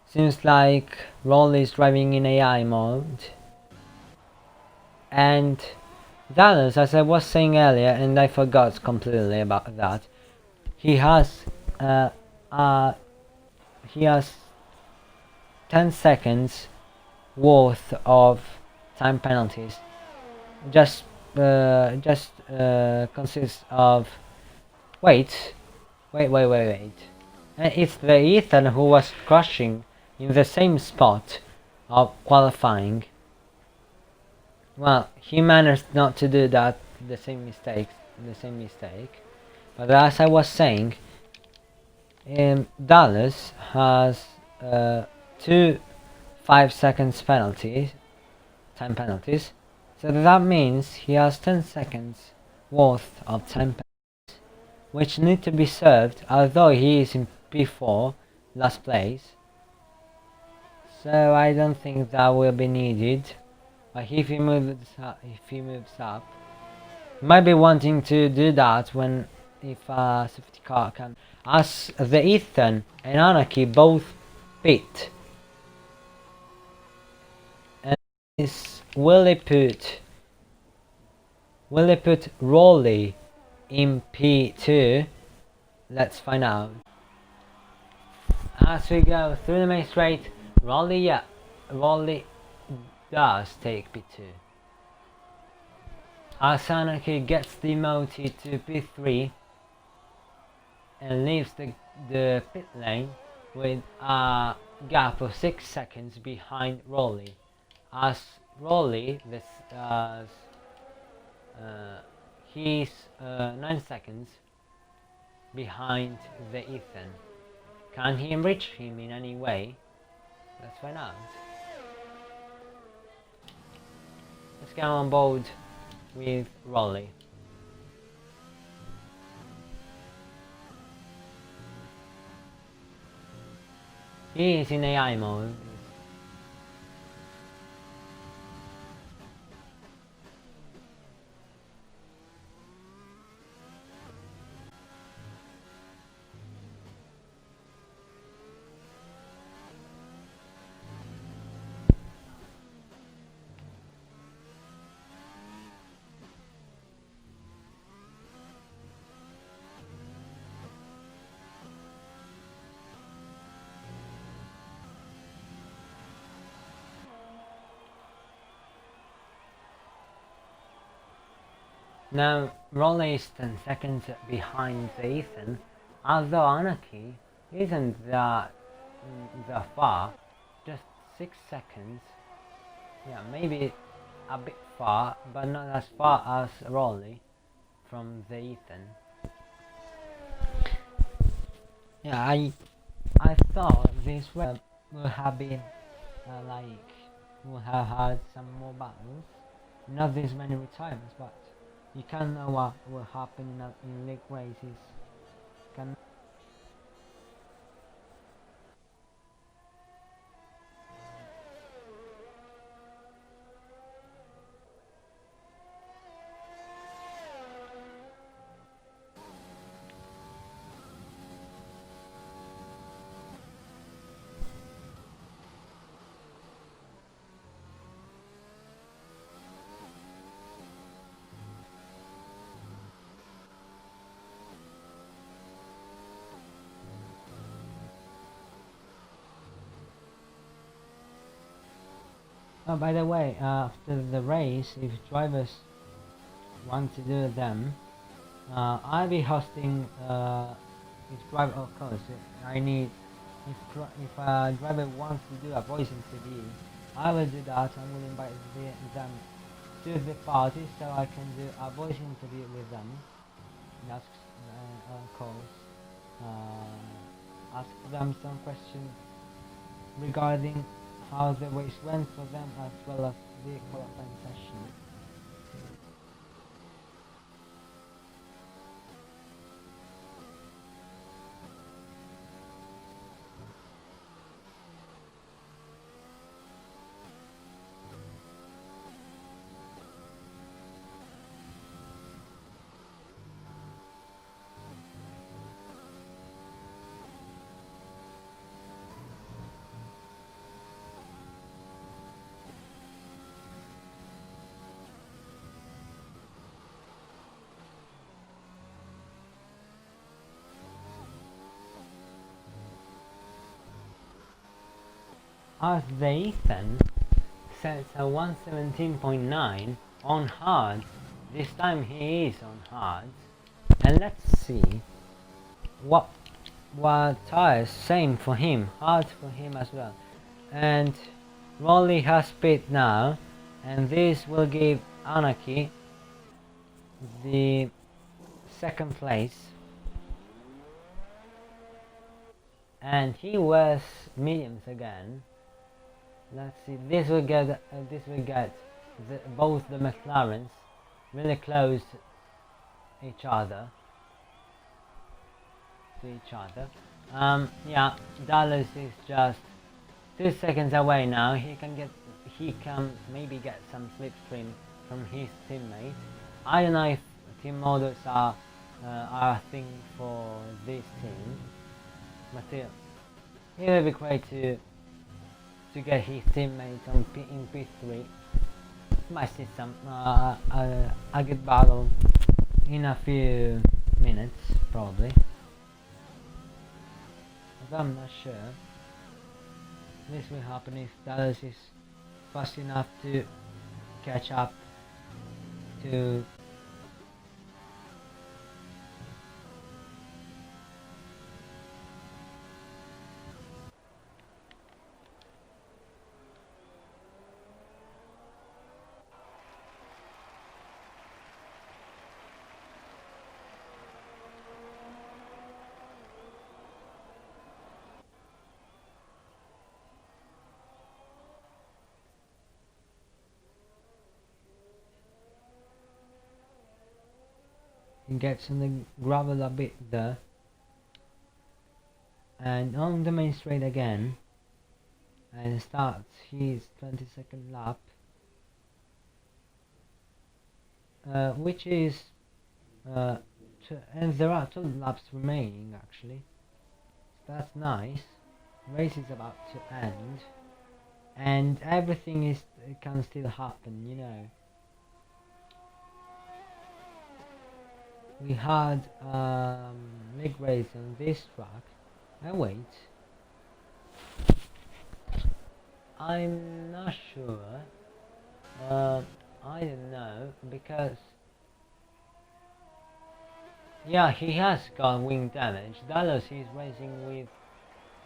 S1: Seems like Rolly is driving in AI mode, and Dallas, as I was saying earlier, and I forgot completely about that, he has uh, 10 seconds worth of time penalties. Just consists of wait. It's the Ethan who was crashing in the same spot of qualifying. Well, he managed not to do that, the same mistake. But as I was saying, Dallas has 2 5 seconds time penalties. So that means he has 10 seconds worth of time penalties, which need to be served, although he is in P4, last place. So I don't think that will be needed. But if he moves up, he might be wanting to do that if a safety car can. As the Ethan and Anarchy both pit, and will they put Rolly in P2? Let's find out. As we go through the main straight, Rolly does take P2. As Anarchy gets demoted to P3 and leaves the pit lane with a gap of 6 seconds behind Rolly. As Rolly, he's 9 seconds behind the Ethan. Can he reach him in any way? Let's find out. Let's get on board with Rolly. He is in AI mode. Now, Rolly is 10 seconds behind the Ethan, although Anarchy isn't that far, just 6 seconds. Yeah, maybe a bit far, but not as far as Rolly from the Ethan. Yeah, I thought this web would have been would have had some more battles, not this many retirements, but you can't know what will happen in league races. Can Oh, by the way, after the race, if drivers want to do them, I'll be hosting If driver, of course, I need. If a driver wants to do a voice interview, I will do that. I will invite them to the party so I can do a voice interview with them. Ask, of course, ask them some questions regarding how the race went for them as well as the qualifying session. As the Ethan sets a 117.9 on hards, this time he is on hards, and let's see what tires, same for him, hards for him as well. And Rolly has speed now, and this will give Anarchy the second place, and he wears mediums again. Let's see. This will get both the McLarens really close each other to each other. Yeah, Dallas is just 2 seconds away now. He can maybe get some slipstream from his teammate. I don't know if team models are a thing for this team, but still, it would be great to get his teammates in P3. Might see some a good battle in a few minutes probably, but I'm not sure. This will happen if Dallas is fast enough to catch up to he gets on the gravel a bit there, and on the main straight again, and starts his 22nd lap, which is and there are 2 laps remaining actually. That's nice. Race is about to end, and everything can still happen, you know. We had league race on this track. Wait, I'm not sure. I don't know, because yeah, he has got wing damage. Dallas is racing with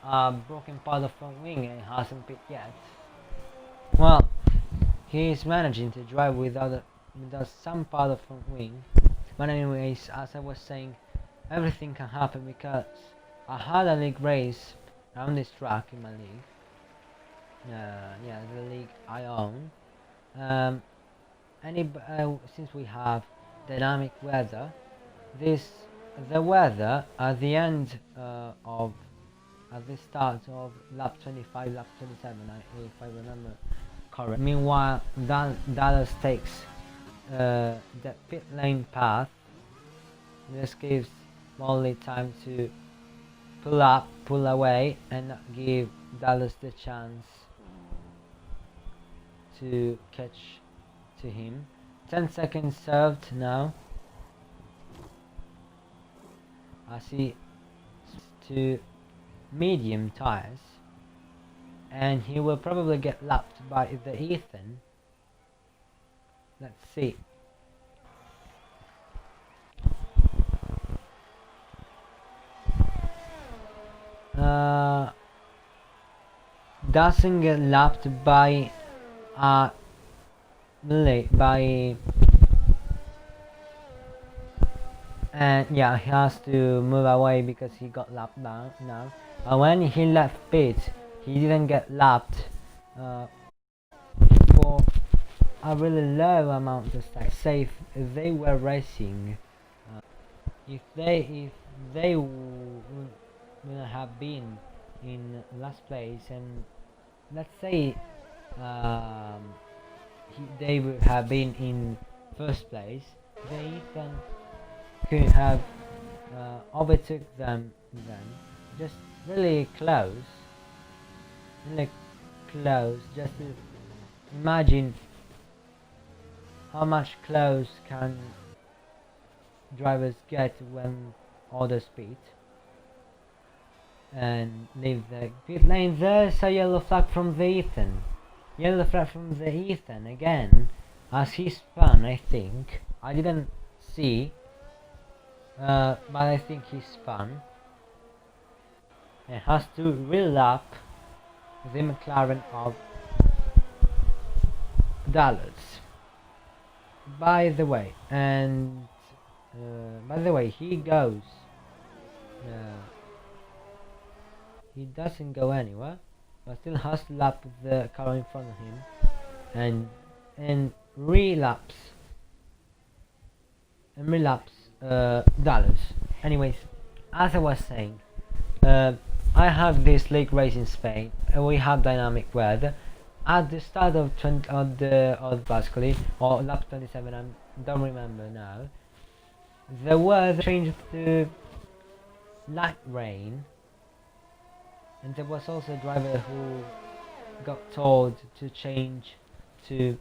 S1: a broken part of front wing and hasn't picked yet. Well, he is managing to drive without some part of front wing. But anyways, as I was saying, everything can happen because I had a league race around this track in my league. Yeah, the league I own. Since we have dynamic weather, the weather at the end at the start of lap 25, lap 27, if I remember correct. Meanwhile, Dallas takes the pit lane path. This gives Molly time to pull away, and not give Dallas the chance to catch to him. 10 seconds served now. I see to medium tires, and he will probably get lapped by the Ethan. Let's see. doesn't get lapped by by and yeah, he has to move away because he got lapped down now. When he left pit, he didn't get lapped for a really low amount of time. Say if they were racing, if they wouldn't have been in last place, and let's say they would have been in first place, they then could have overtook them then, just really close, really close. Just to imagine how much close can drivers get when others pit and leave the pit lane. There's a yellow flag from the Ethan. Yellow flag from the Ethan again, as he spun. I think I didn't see, but I think he spun and has to relap the McLaren of Dallas. By the way, he goes. He doesn't go anywhere, but still has to lap the car in front of him, and relapse Dallas. Anyways, as I was saying, I have this league race in Spain, and we have dynamic weather. At the start of basically, or lap 27, I don't remember now, the weather changed to light rain, and there was also a driver who got told to change to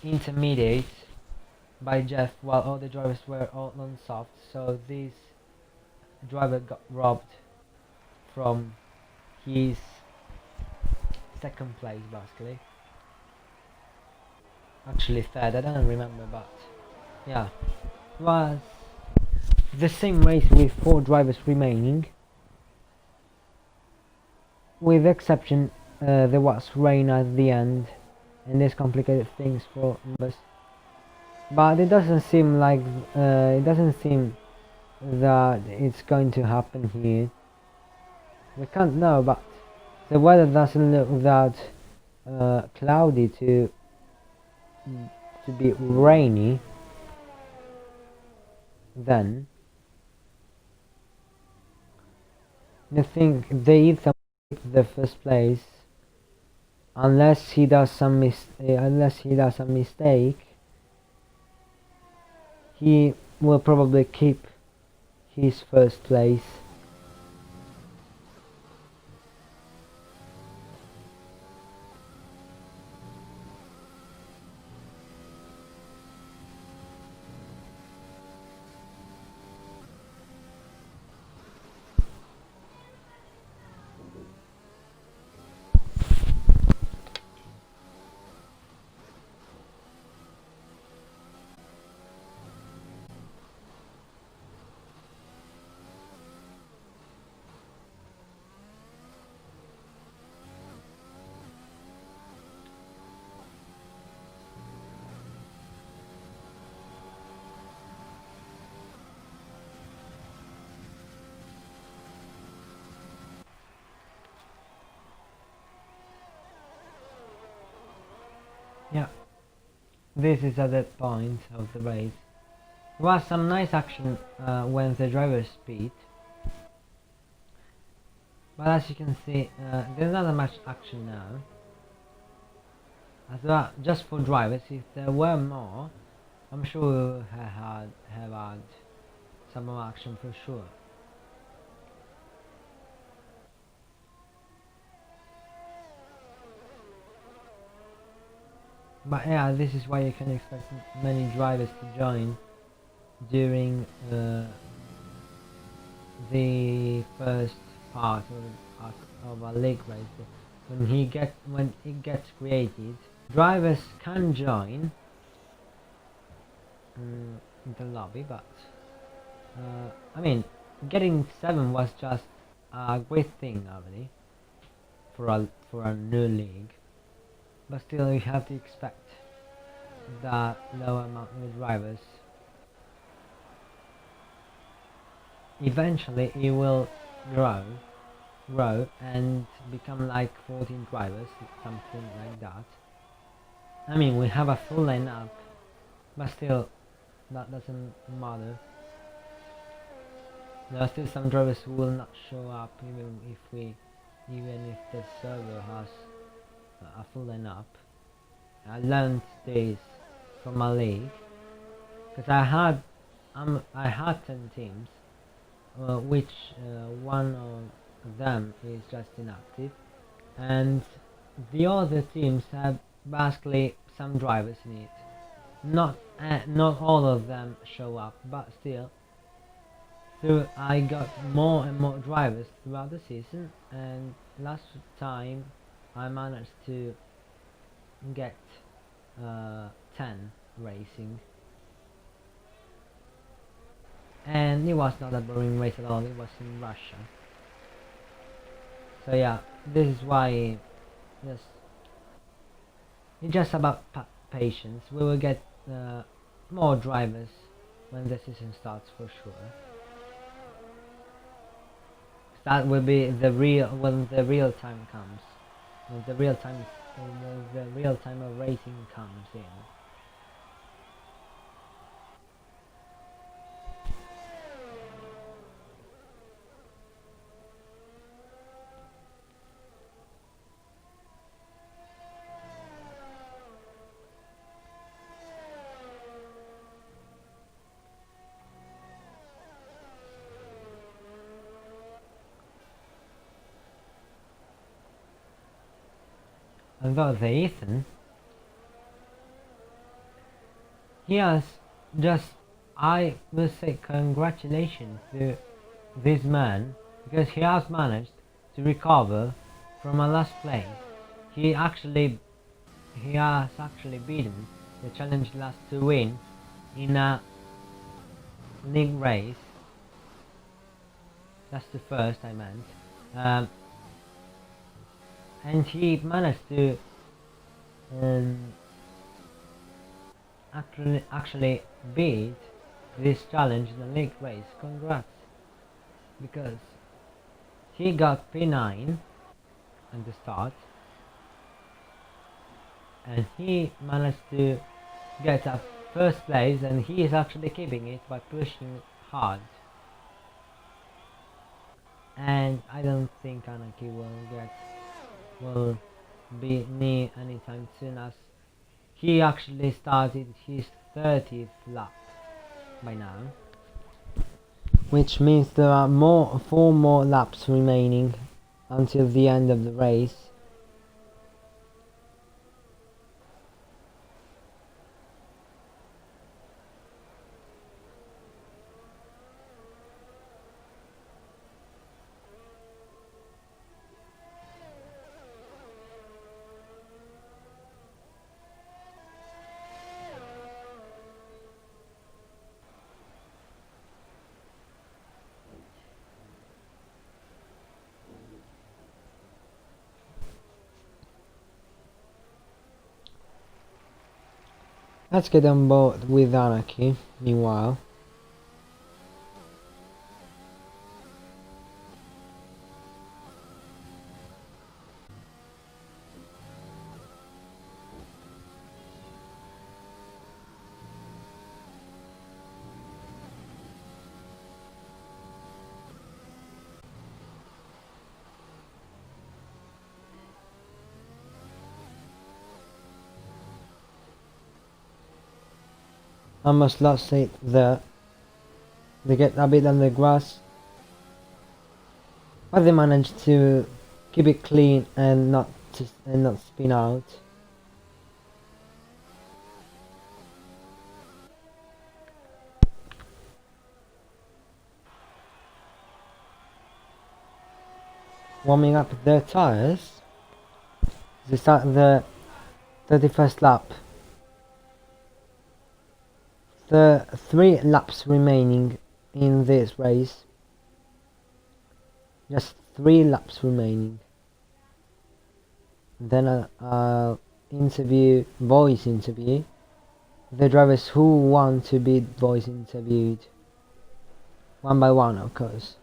S1: intermediate by Jeff while all the drivers were all on soft, so this driver got robbed from his second place, basically. Actually third, I don't remember, but yeah, it was the same race with 4 drivers remaining, with exception there was rain at the end, and this complicated things for us. But it doesn't seem like that it's going to happen here. We can't know, but the weather doesn't look that cloudy to be rainy then. I think they either keep the first place unless he does some mistake. He will probably keep his first place. Yeah, this is at the point of the race. There was some nice action when the drivers beat, but as you can see, there's not that much action now. As well, just for drivers, if there were more, I'm sure we would have had some more action for sure. But yeah, this is why you can expect many drivers to join during the first part of a league race. When it gets created, drivers can join in the lobby, but I mean, getting 7 was just a great thing already. for a new league, but still you have to expect that low amount of drivers. Eventually it will grow and become like 14 drivers, something like that. I mean, we have a full lineup, but still that doesn't matter. There are still some drivers who will not show up even if the server has a full lineup. I learned this from my league because I had 10 teams, which one of them is just inactive, and the other teams have basically some drivers in it. Not all of them show up, but still. So I got more and more drivers throughout the season, and last time I managed to get 10 racing, and it was not a boring race at all. It was in Russia. So yeah, this is why just it's just about patience. We will get more drivers when the season starts for sure. That will be the real when the real time comes. When the real time of racing comes in. About the Ethan, he has just, I will say congratulations to this man, because he has managed to recover from a last place. He has actually beaten the challenge last to win in a league race. That's the first I meant. And he managed to actually beat this challenge in the league race. Congrats, because he got P9 at the start, and he managed to get a first place, and he is actually keeping it by pushing hard. And I don't think Anarchy will be near anytime soon, as he actually started his 30th lap by now, which means there are 4 more laps remaining until the end of the race. Let's get on board with Anarchy, meanwhile. Almost lost it there. They get a bit on the grass, but they managed to keep it clean and not spin out. Warming up their tires. They start the 31st lap. The 3 laps remaining in this race. Just 3 laps remaining. then I'll voice interview the drivers who want to be voice interviewed one by one, of course.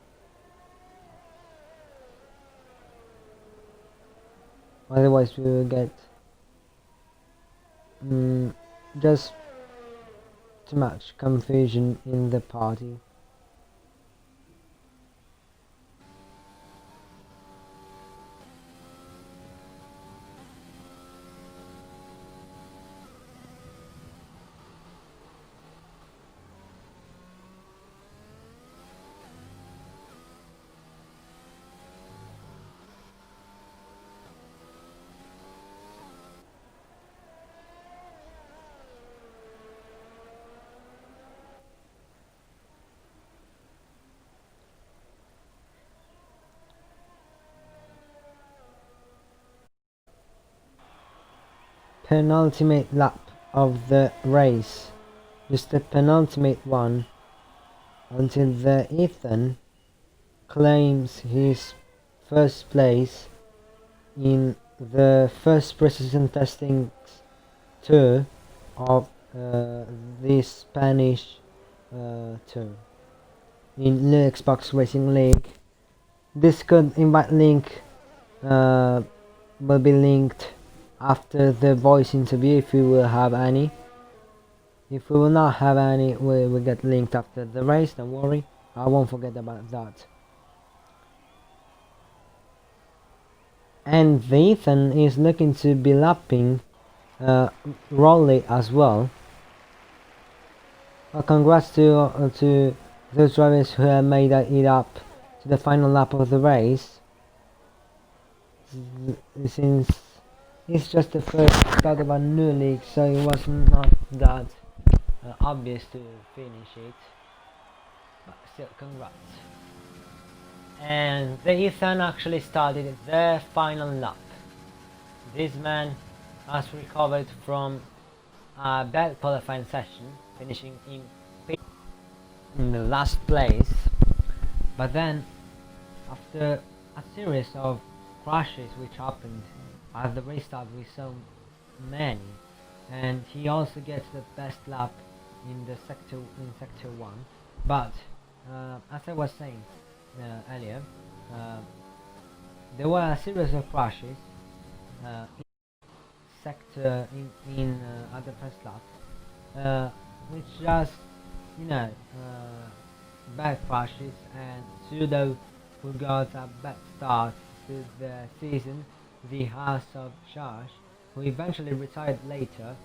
S1: Otherwise we will get just too much confusion in the party. Penultimate lap of the race, just the penultimate one, until the Ethan claims his first place in the first precision testing tour of this Spanish tour in Lew Xbox Racing League. Discord invite link will be linked after the voice interview if we will have any. If we will not have any, we will get linked after the race, don't worry, I won't forget about that. And the Ethan is looking to be lapping Rolly as well. Congrats to those drivers who have made it up to the final lap of the race. Since it's just the first start of a new league, so it was not that obvious to finish it, but still congrats. And the Ethan actually started the final lap. This man has recovered from a bad qualifying session, finishing in the last place, but then after a series of crashes which happened at the restart with so many, and he also gets the best lap in the sector 1, but as I was saying earlier, there were a series of crashes sector in at the first lap, which just bad crashes, and Pseudo, who got a bad start to the season, the House of Charge, who eventually retired later,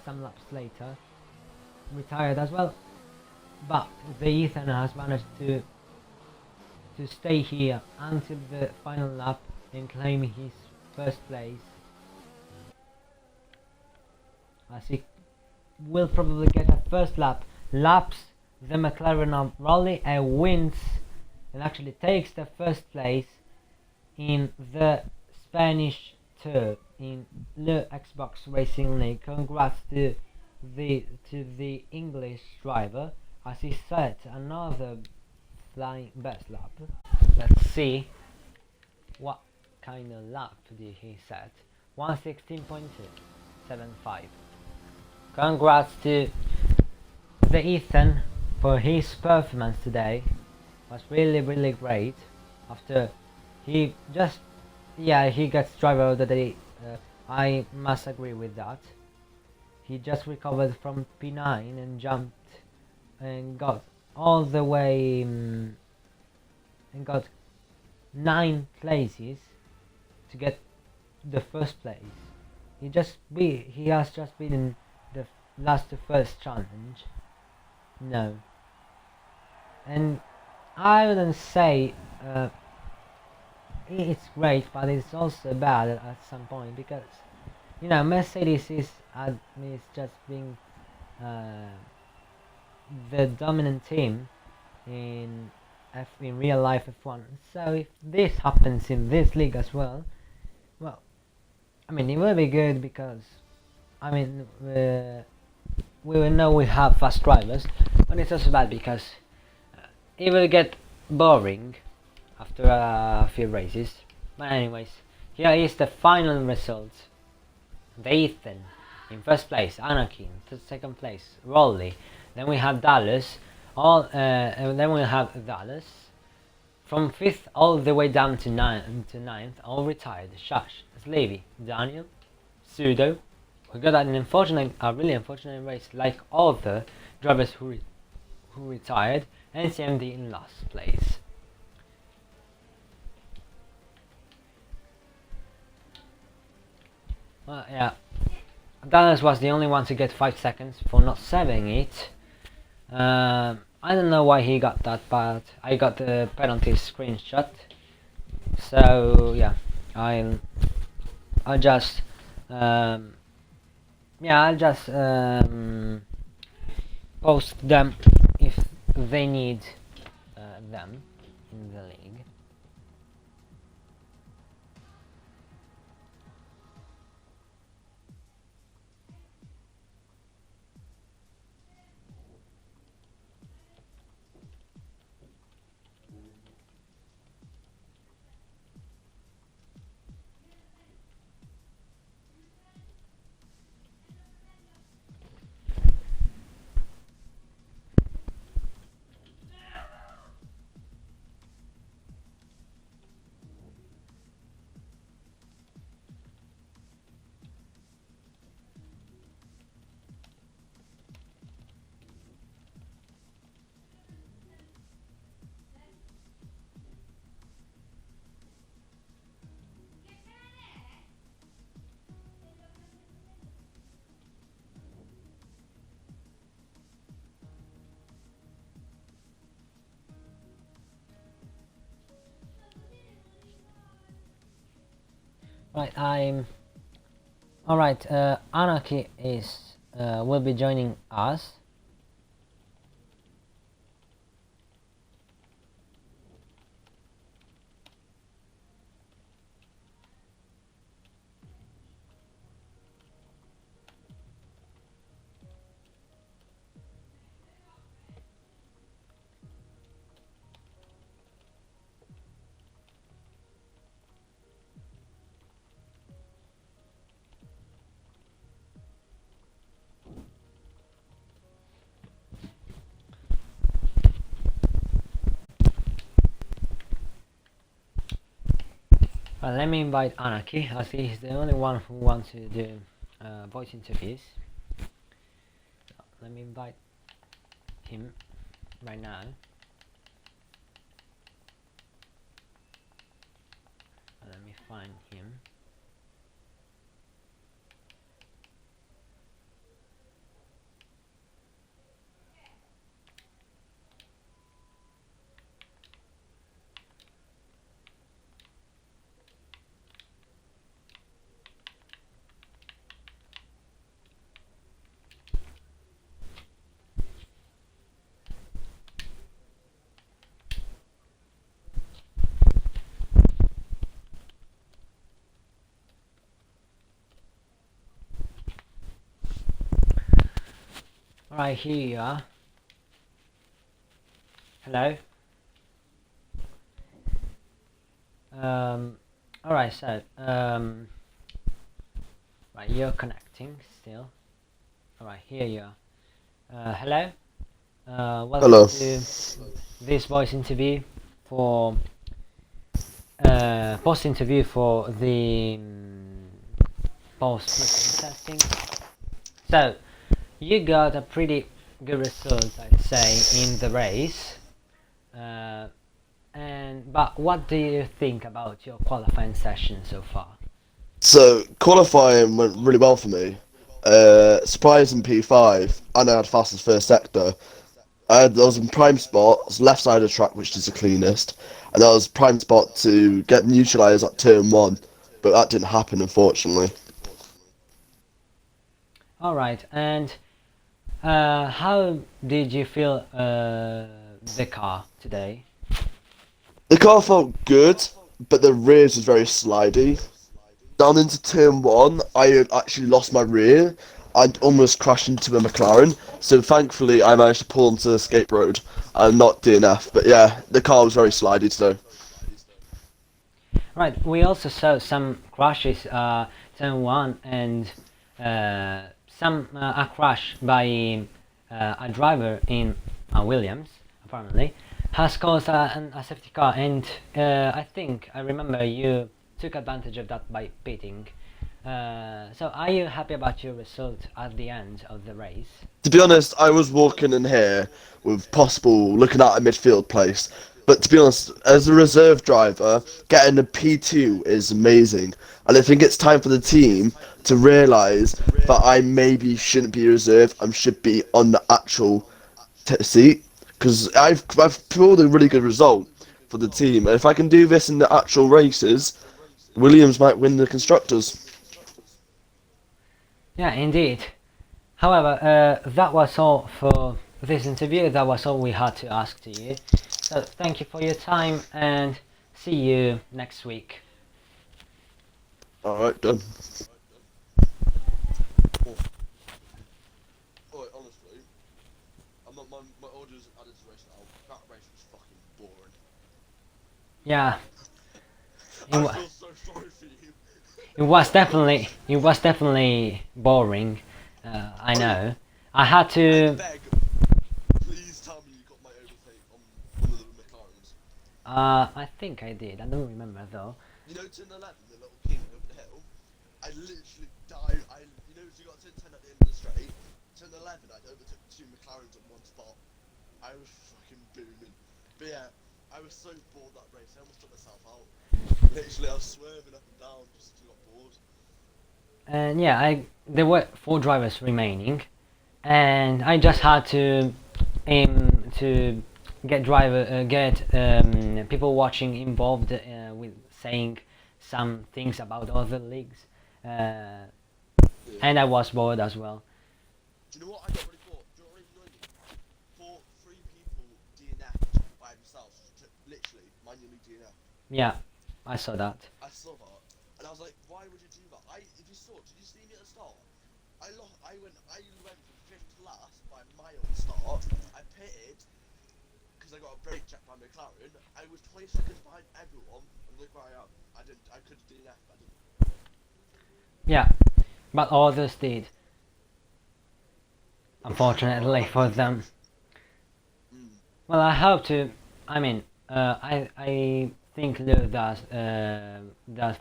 S1: some laps later, retired as well, but the Ethan has managed to stay here until the final lap and claim his first place, as he will probably get a first laps the McLaren of Raleigh and wins, and actually takes the first place in the Spanish tour in Lew Xbox Racing League. Congrats to the English driver, as he set another flying best lap. Let's see what kind of lap did he set. 1:16.275. Congrats to the Ethan for his performance today. Was really great. After he just he gets driver of the day, I must agree with that. He just recovered from P9 and jumped and got all the way and got 9 places to get the first place. He has just beaten the first challenge. No, and I wouldn't say it's great, but it's also bad at some point, because Mercedes is just being the dominant team in real life F1. So if this happens in this league as well, well, I mean, it will be good, because I mean we will know we have fast drivers, but it's also bad because it will get boring after a few races. But anyways, here is the final result. The Ethan in first place, Anarchy in second place, Rolly. Then we have Dallas. And then we have Dallas. From 5th all the way down to 9th, all retired. Shash, Slavy, Daniel, Pseudo. We got a really unfortunate race, like all the drivers who retired, and CMD in last place. Well, yeah, Dallas was the only one to get 5 seconds for not saving it. I don't know why he got that, but I got the penalty screenshot. So yeah, I'll just post them if they need them in the league. Right, alright, Anarchy will be joining us. Well, let me invite Anarchy, as he's the only one who wants to do voice interviews. So let me invite him right now. Let me find him. Alright, here you are. Hello. Alright, so right, you're connecting still. Alright, here you are. Hello. Welcome
S3: Hello.
S1: to this voice interview for post interview for the post testing. So you got a pretty good result, I'd say, in the race. But what do you think about your qualifying session so far?
S3: So qualifying went really well for me. Surprise in P5, and I had fastest first sector. I was in prime spot, I was left side of the track, which is the cleanest, and I was prime spot to get neutralised at turn 1, but that didn't happen, unfortunately.
S1: Alright, and how did you feel the car today?
S3: The car felt good, but the rears was very slidey. Down into turn 1, I had actually lost my rear. I'd almost crashed into a McLaren, so thankfully I managed to pull onto the escape road and not DNF. But yeah, the car was very slidey today.
S1: Right, we also saw some crashes, turn one, and some a crash by a driver in Williams, apparently, has caused a safety car, and I think I remember you took advantage of that by pitting. So, are you happy about your result at the end of the race?
S3: To be honest, I was walking in here with possible looking at a midfield place. But to be honest, as a reserve driver, getting a P2 is amazing. And I think it's time for the team to realise that I maybe shouldn't be reserve. I should be on the actual seat. Because I've pulled a really good result for the team. And if I can do this in the actual races, Williams might win the Constructors.
S1: Yeah, indeed. However, that was all for this interview. That was all we had to ask to you. So thank you for your time and see you next week.
S3: Alright, done. Oh, honestly, my orders added to race now. That race was fucking boring.
S1: Yeah, it,
S3: I
S1: wa-
S3: feel so sorry for you.
S1: it was definitely boring. I know. I had to.
S3: Beg, please tell me you got my overtake on one of the McLarens.
S1: I think I did. I don't remember though.
S3: You know, turn 11, the little king over the hill. I literally died. You know, you got turn 10 at the end of the straight. Turn 11, I overtook two McLarens in one spot. I was fucking booming. But yeah, I was so bored that race. I almost took myself out. Literally, I was swerving up and down just to got bored.
S1: And yeah, there were 4 drivers remaining, and I just had to aim to get people watching involved with saying some things about other leagues, uh, and I was bored as well.
S3: Do you know what I got really bored? Do you know what really annoyed me? Three people DNF'd by themselves. Literally, manually DNF.
S1: Yeah, I saw that.
S3: I saw that, and I was like, why would you do that? If you saw, did you see me at the start? I went from fifth to last by a mile at the start. I pitted because I got a brake check by McLaren. I was 20 seconds behind everyone, and look where I am. I could have DNF, but I didn't.
S1: Yeah, but others did. Unfortunately for them. Well, I hope to. I mean, I think Lew does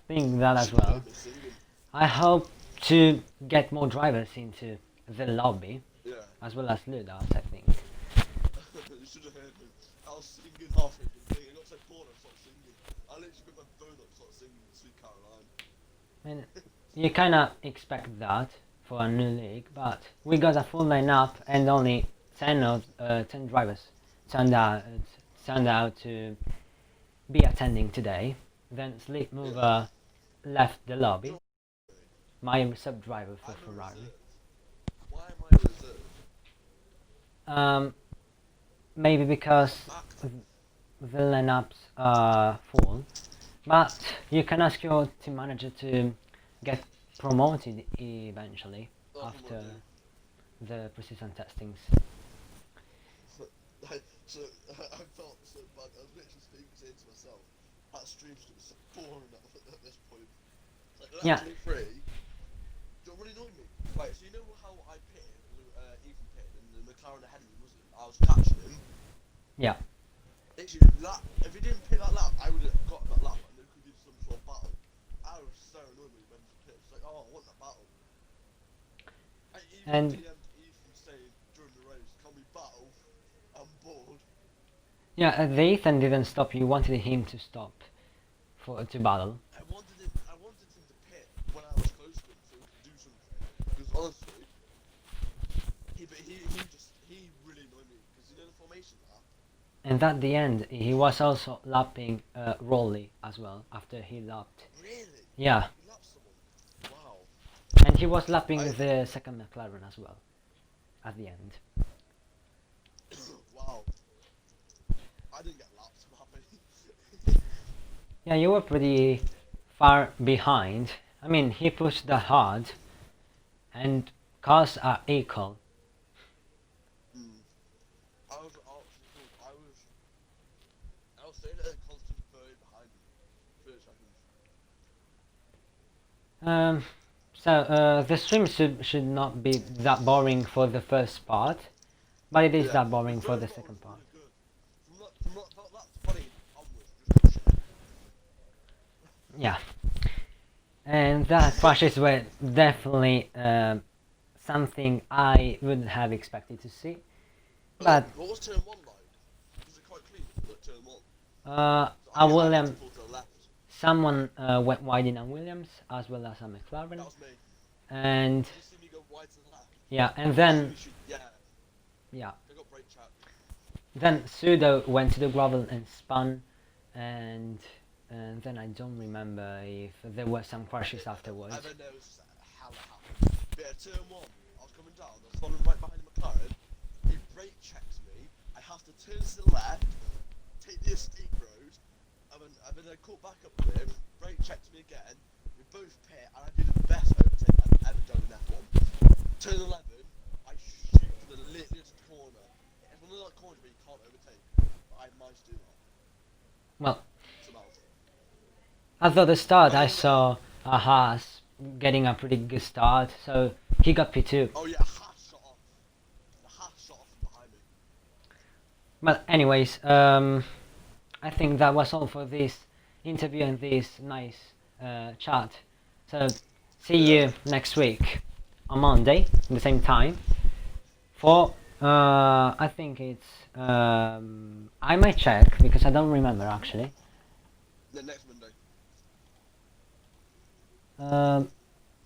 S1: think that as well. I hope to get more drivers into the lobby,
S3: Yeah.
S1: as well as Lew does, I think.
S3: You should have heard me. I was singing halfway through the thing. I got so bored I started singing. I literally put my phone up and started singing Sweet Caroline.
S1: I mean, you kinda expect that for a new league, but we got a full lineup and only 10 drivers turned out to be attending today. Then Sleep Mover left the lobby. My sub driver for Ferrari.
S3: Why am I reserved?
S1: Maybe because the lineups are full, but you can ask your team manager to get promoted eventually after the precision testings.
S3: I felt so bad. I was literally saying to myself, that stream's gonna be so boring at this point. It's like,
S1: Yeah.
S3: free. Don't really annoy me. Right, so you know how I pitted, Ethan pitted, and the McLaren ahead of me wasn't? I was catching him.
S1: Yeah.
S3: Literally, if he didn't pit that lap, I would have got that lap and there could be some sort of battle. I was so annoyed when he pit. It's like, oh, I want that battle. I even DM'd Ethan saying during the race, can we battle? I'm bored.
S1: Yeah, the Ethan didn't stop. You wanted him to stop to battle.
S3: I wanted him to pit when I was close to him so he could do something. Because honestly, he really annoyed me. Because you know the formation lap?
S1: And at the end, he was also lapping Rolly as well after he lapped.
S3: Really?
S1: Yeah,
S3: He lapped someone? Wow.
S1: and he was lapping the second McLaren as well at the end.
S3: Wow. I didn't get lapped, I'm happy.
S1: Yeah, you were pretty far behind. I mean, he pushed that hard, and cars are equal.
S3: I was staying at a constant 30 behind him, 30 seconds.
S1: The stream should not be that boring for the first part, but it is
S3: Yeah.
S1: that boring
S3: The
S1: for the
S3: first
S1: second
S3: part
S1: part.
S3: was really good. From that funny onwards, it was shit.
S1: Yeah, and that crashes were definitely something I wouldn't have expected to see. But
S3: What was turn one like? Was it quite clean? Like turn one.
S1: I
S3: had
S1: William,
S3: to pull to the left.
S1: someone went wide in on Williams as well as on McLaren,
S3: That was me.
S1: and
S3: Did you see me go wide to the left?
S1: yeah, and then
S3: Yeah.
S1: yeah,
S3: I got brake check.
S1: then Pseudo went to the gravel and spun, and then I don't remember if there were some crashes afterwards.
S3: And then there was just hell that happened. But yeah, turn one, I was coming down, I was following right behind the McLaren. He brake checks me. I have to turn to the left, take the escape road, and then I caught back up with him. Brake checks me again. We both pit, and I do the best overtake I've ever done in F1. Turn 11, I shoot to the littlest corner. It's one of those corners where you can't overtake, but I managed to do that.
S1: Well,
S3: Somehow.
S1: at the start I saw a Haas getting a pretty good start, so he got P2.
S3: Oh yeah, Haas shot off. The Haas shot off behind me.
S1: But anyways, I think that was all for this interview and this nice chat. So see you next week on Monday at the same time for I think it's I might check because I don't remember actually.
S3: The next Monday.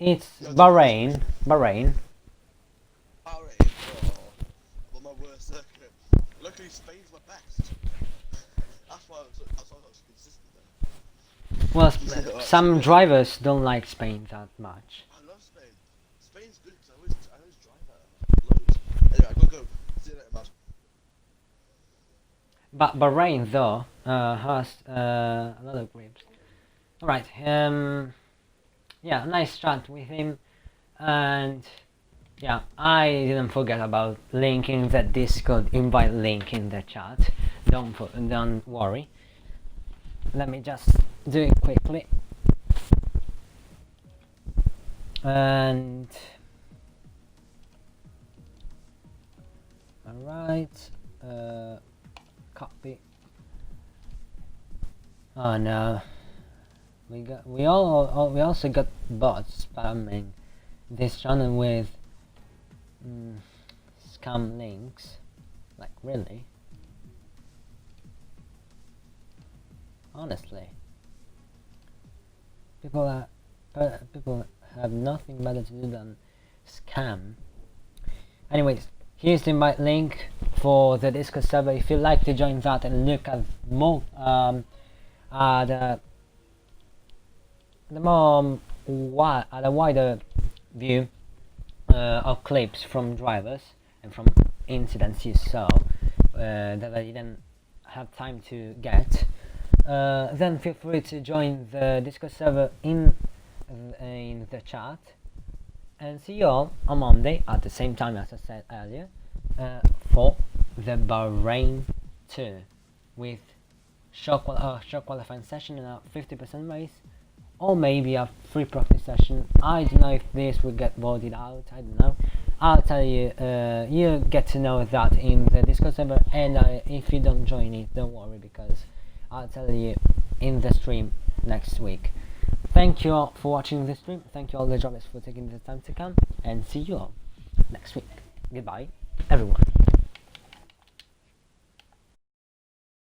S1: It's Bahrain.
S3: Alright. Oh, well, my worst circuit. Luckily, Spain's my best. That's why I was so consistent there.
S1: Well, some drivers don't like Spain that much.
S3: I love Spain. Spain's good because I always drive there. Loads. Anyway, I gotta go. See you later, man.
S1: But Bahrain though has a lot of grips. Alright, yeah, nice chat with him, and yeah, I didn't forget about linking the Discord invite link in the chat. Don't worry. Let me just do it quickly. And alright, copy. Oh no. We also got bots spamming this channel with scam links. Like really? Honestly, people have nothing better to do than scam. Anyways, here's the invite link for the Discord server. If you'd like to join that and look at more at a wider view of clips from drivers and from incidents you saw that I didn't have time to get, then feel free to join the Discord server in the chat, and see you all on Monday at the same time as I said earlier for the Bahrain 2 with short qualifying session and a 50% race, or maybe a free practice session. I don't know if this will get voted out, I don't know. I'll tell you, you get to know that in the Discord server, and if you don't join it, don't worry, because I'll tell you in the stream next week. Thank you all for watching the stream, thank you all the drivers for taking the time to come, and see you all next week. Goodbye, everyone.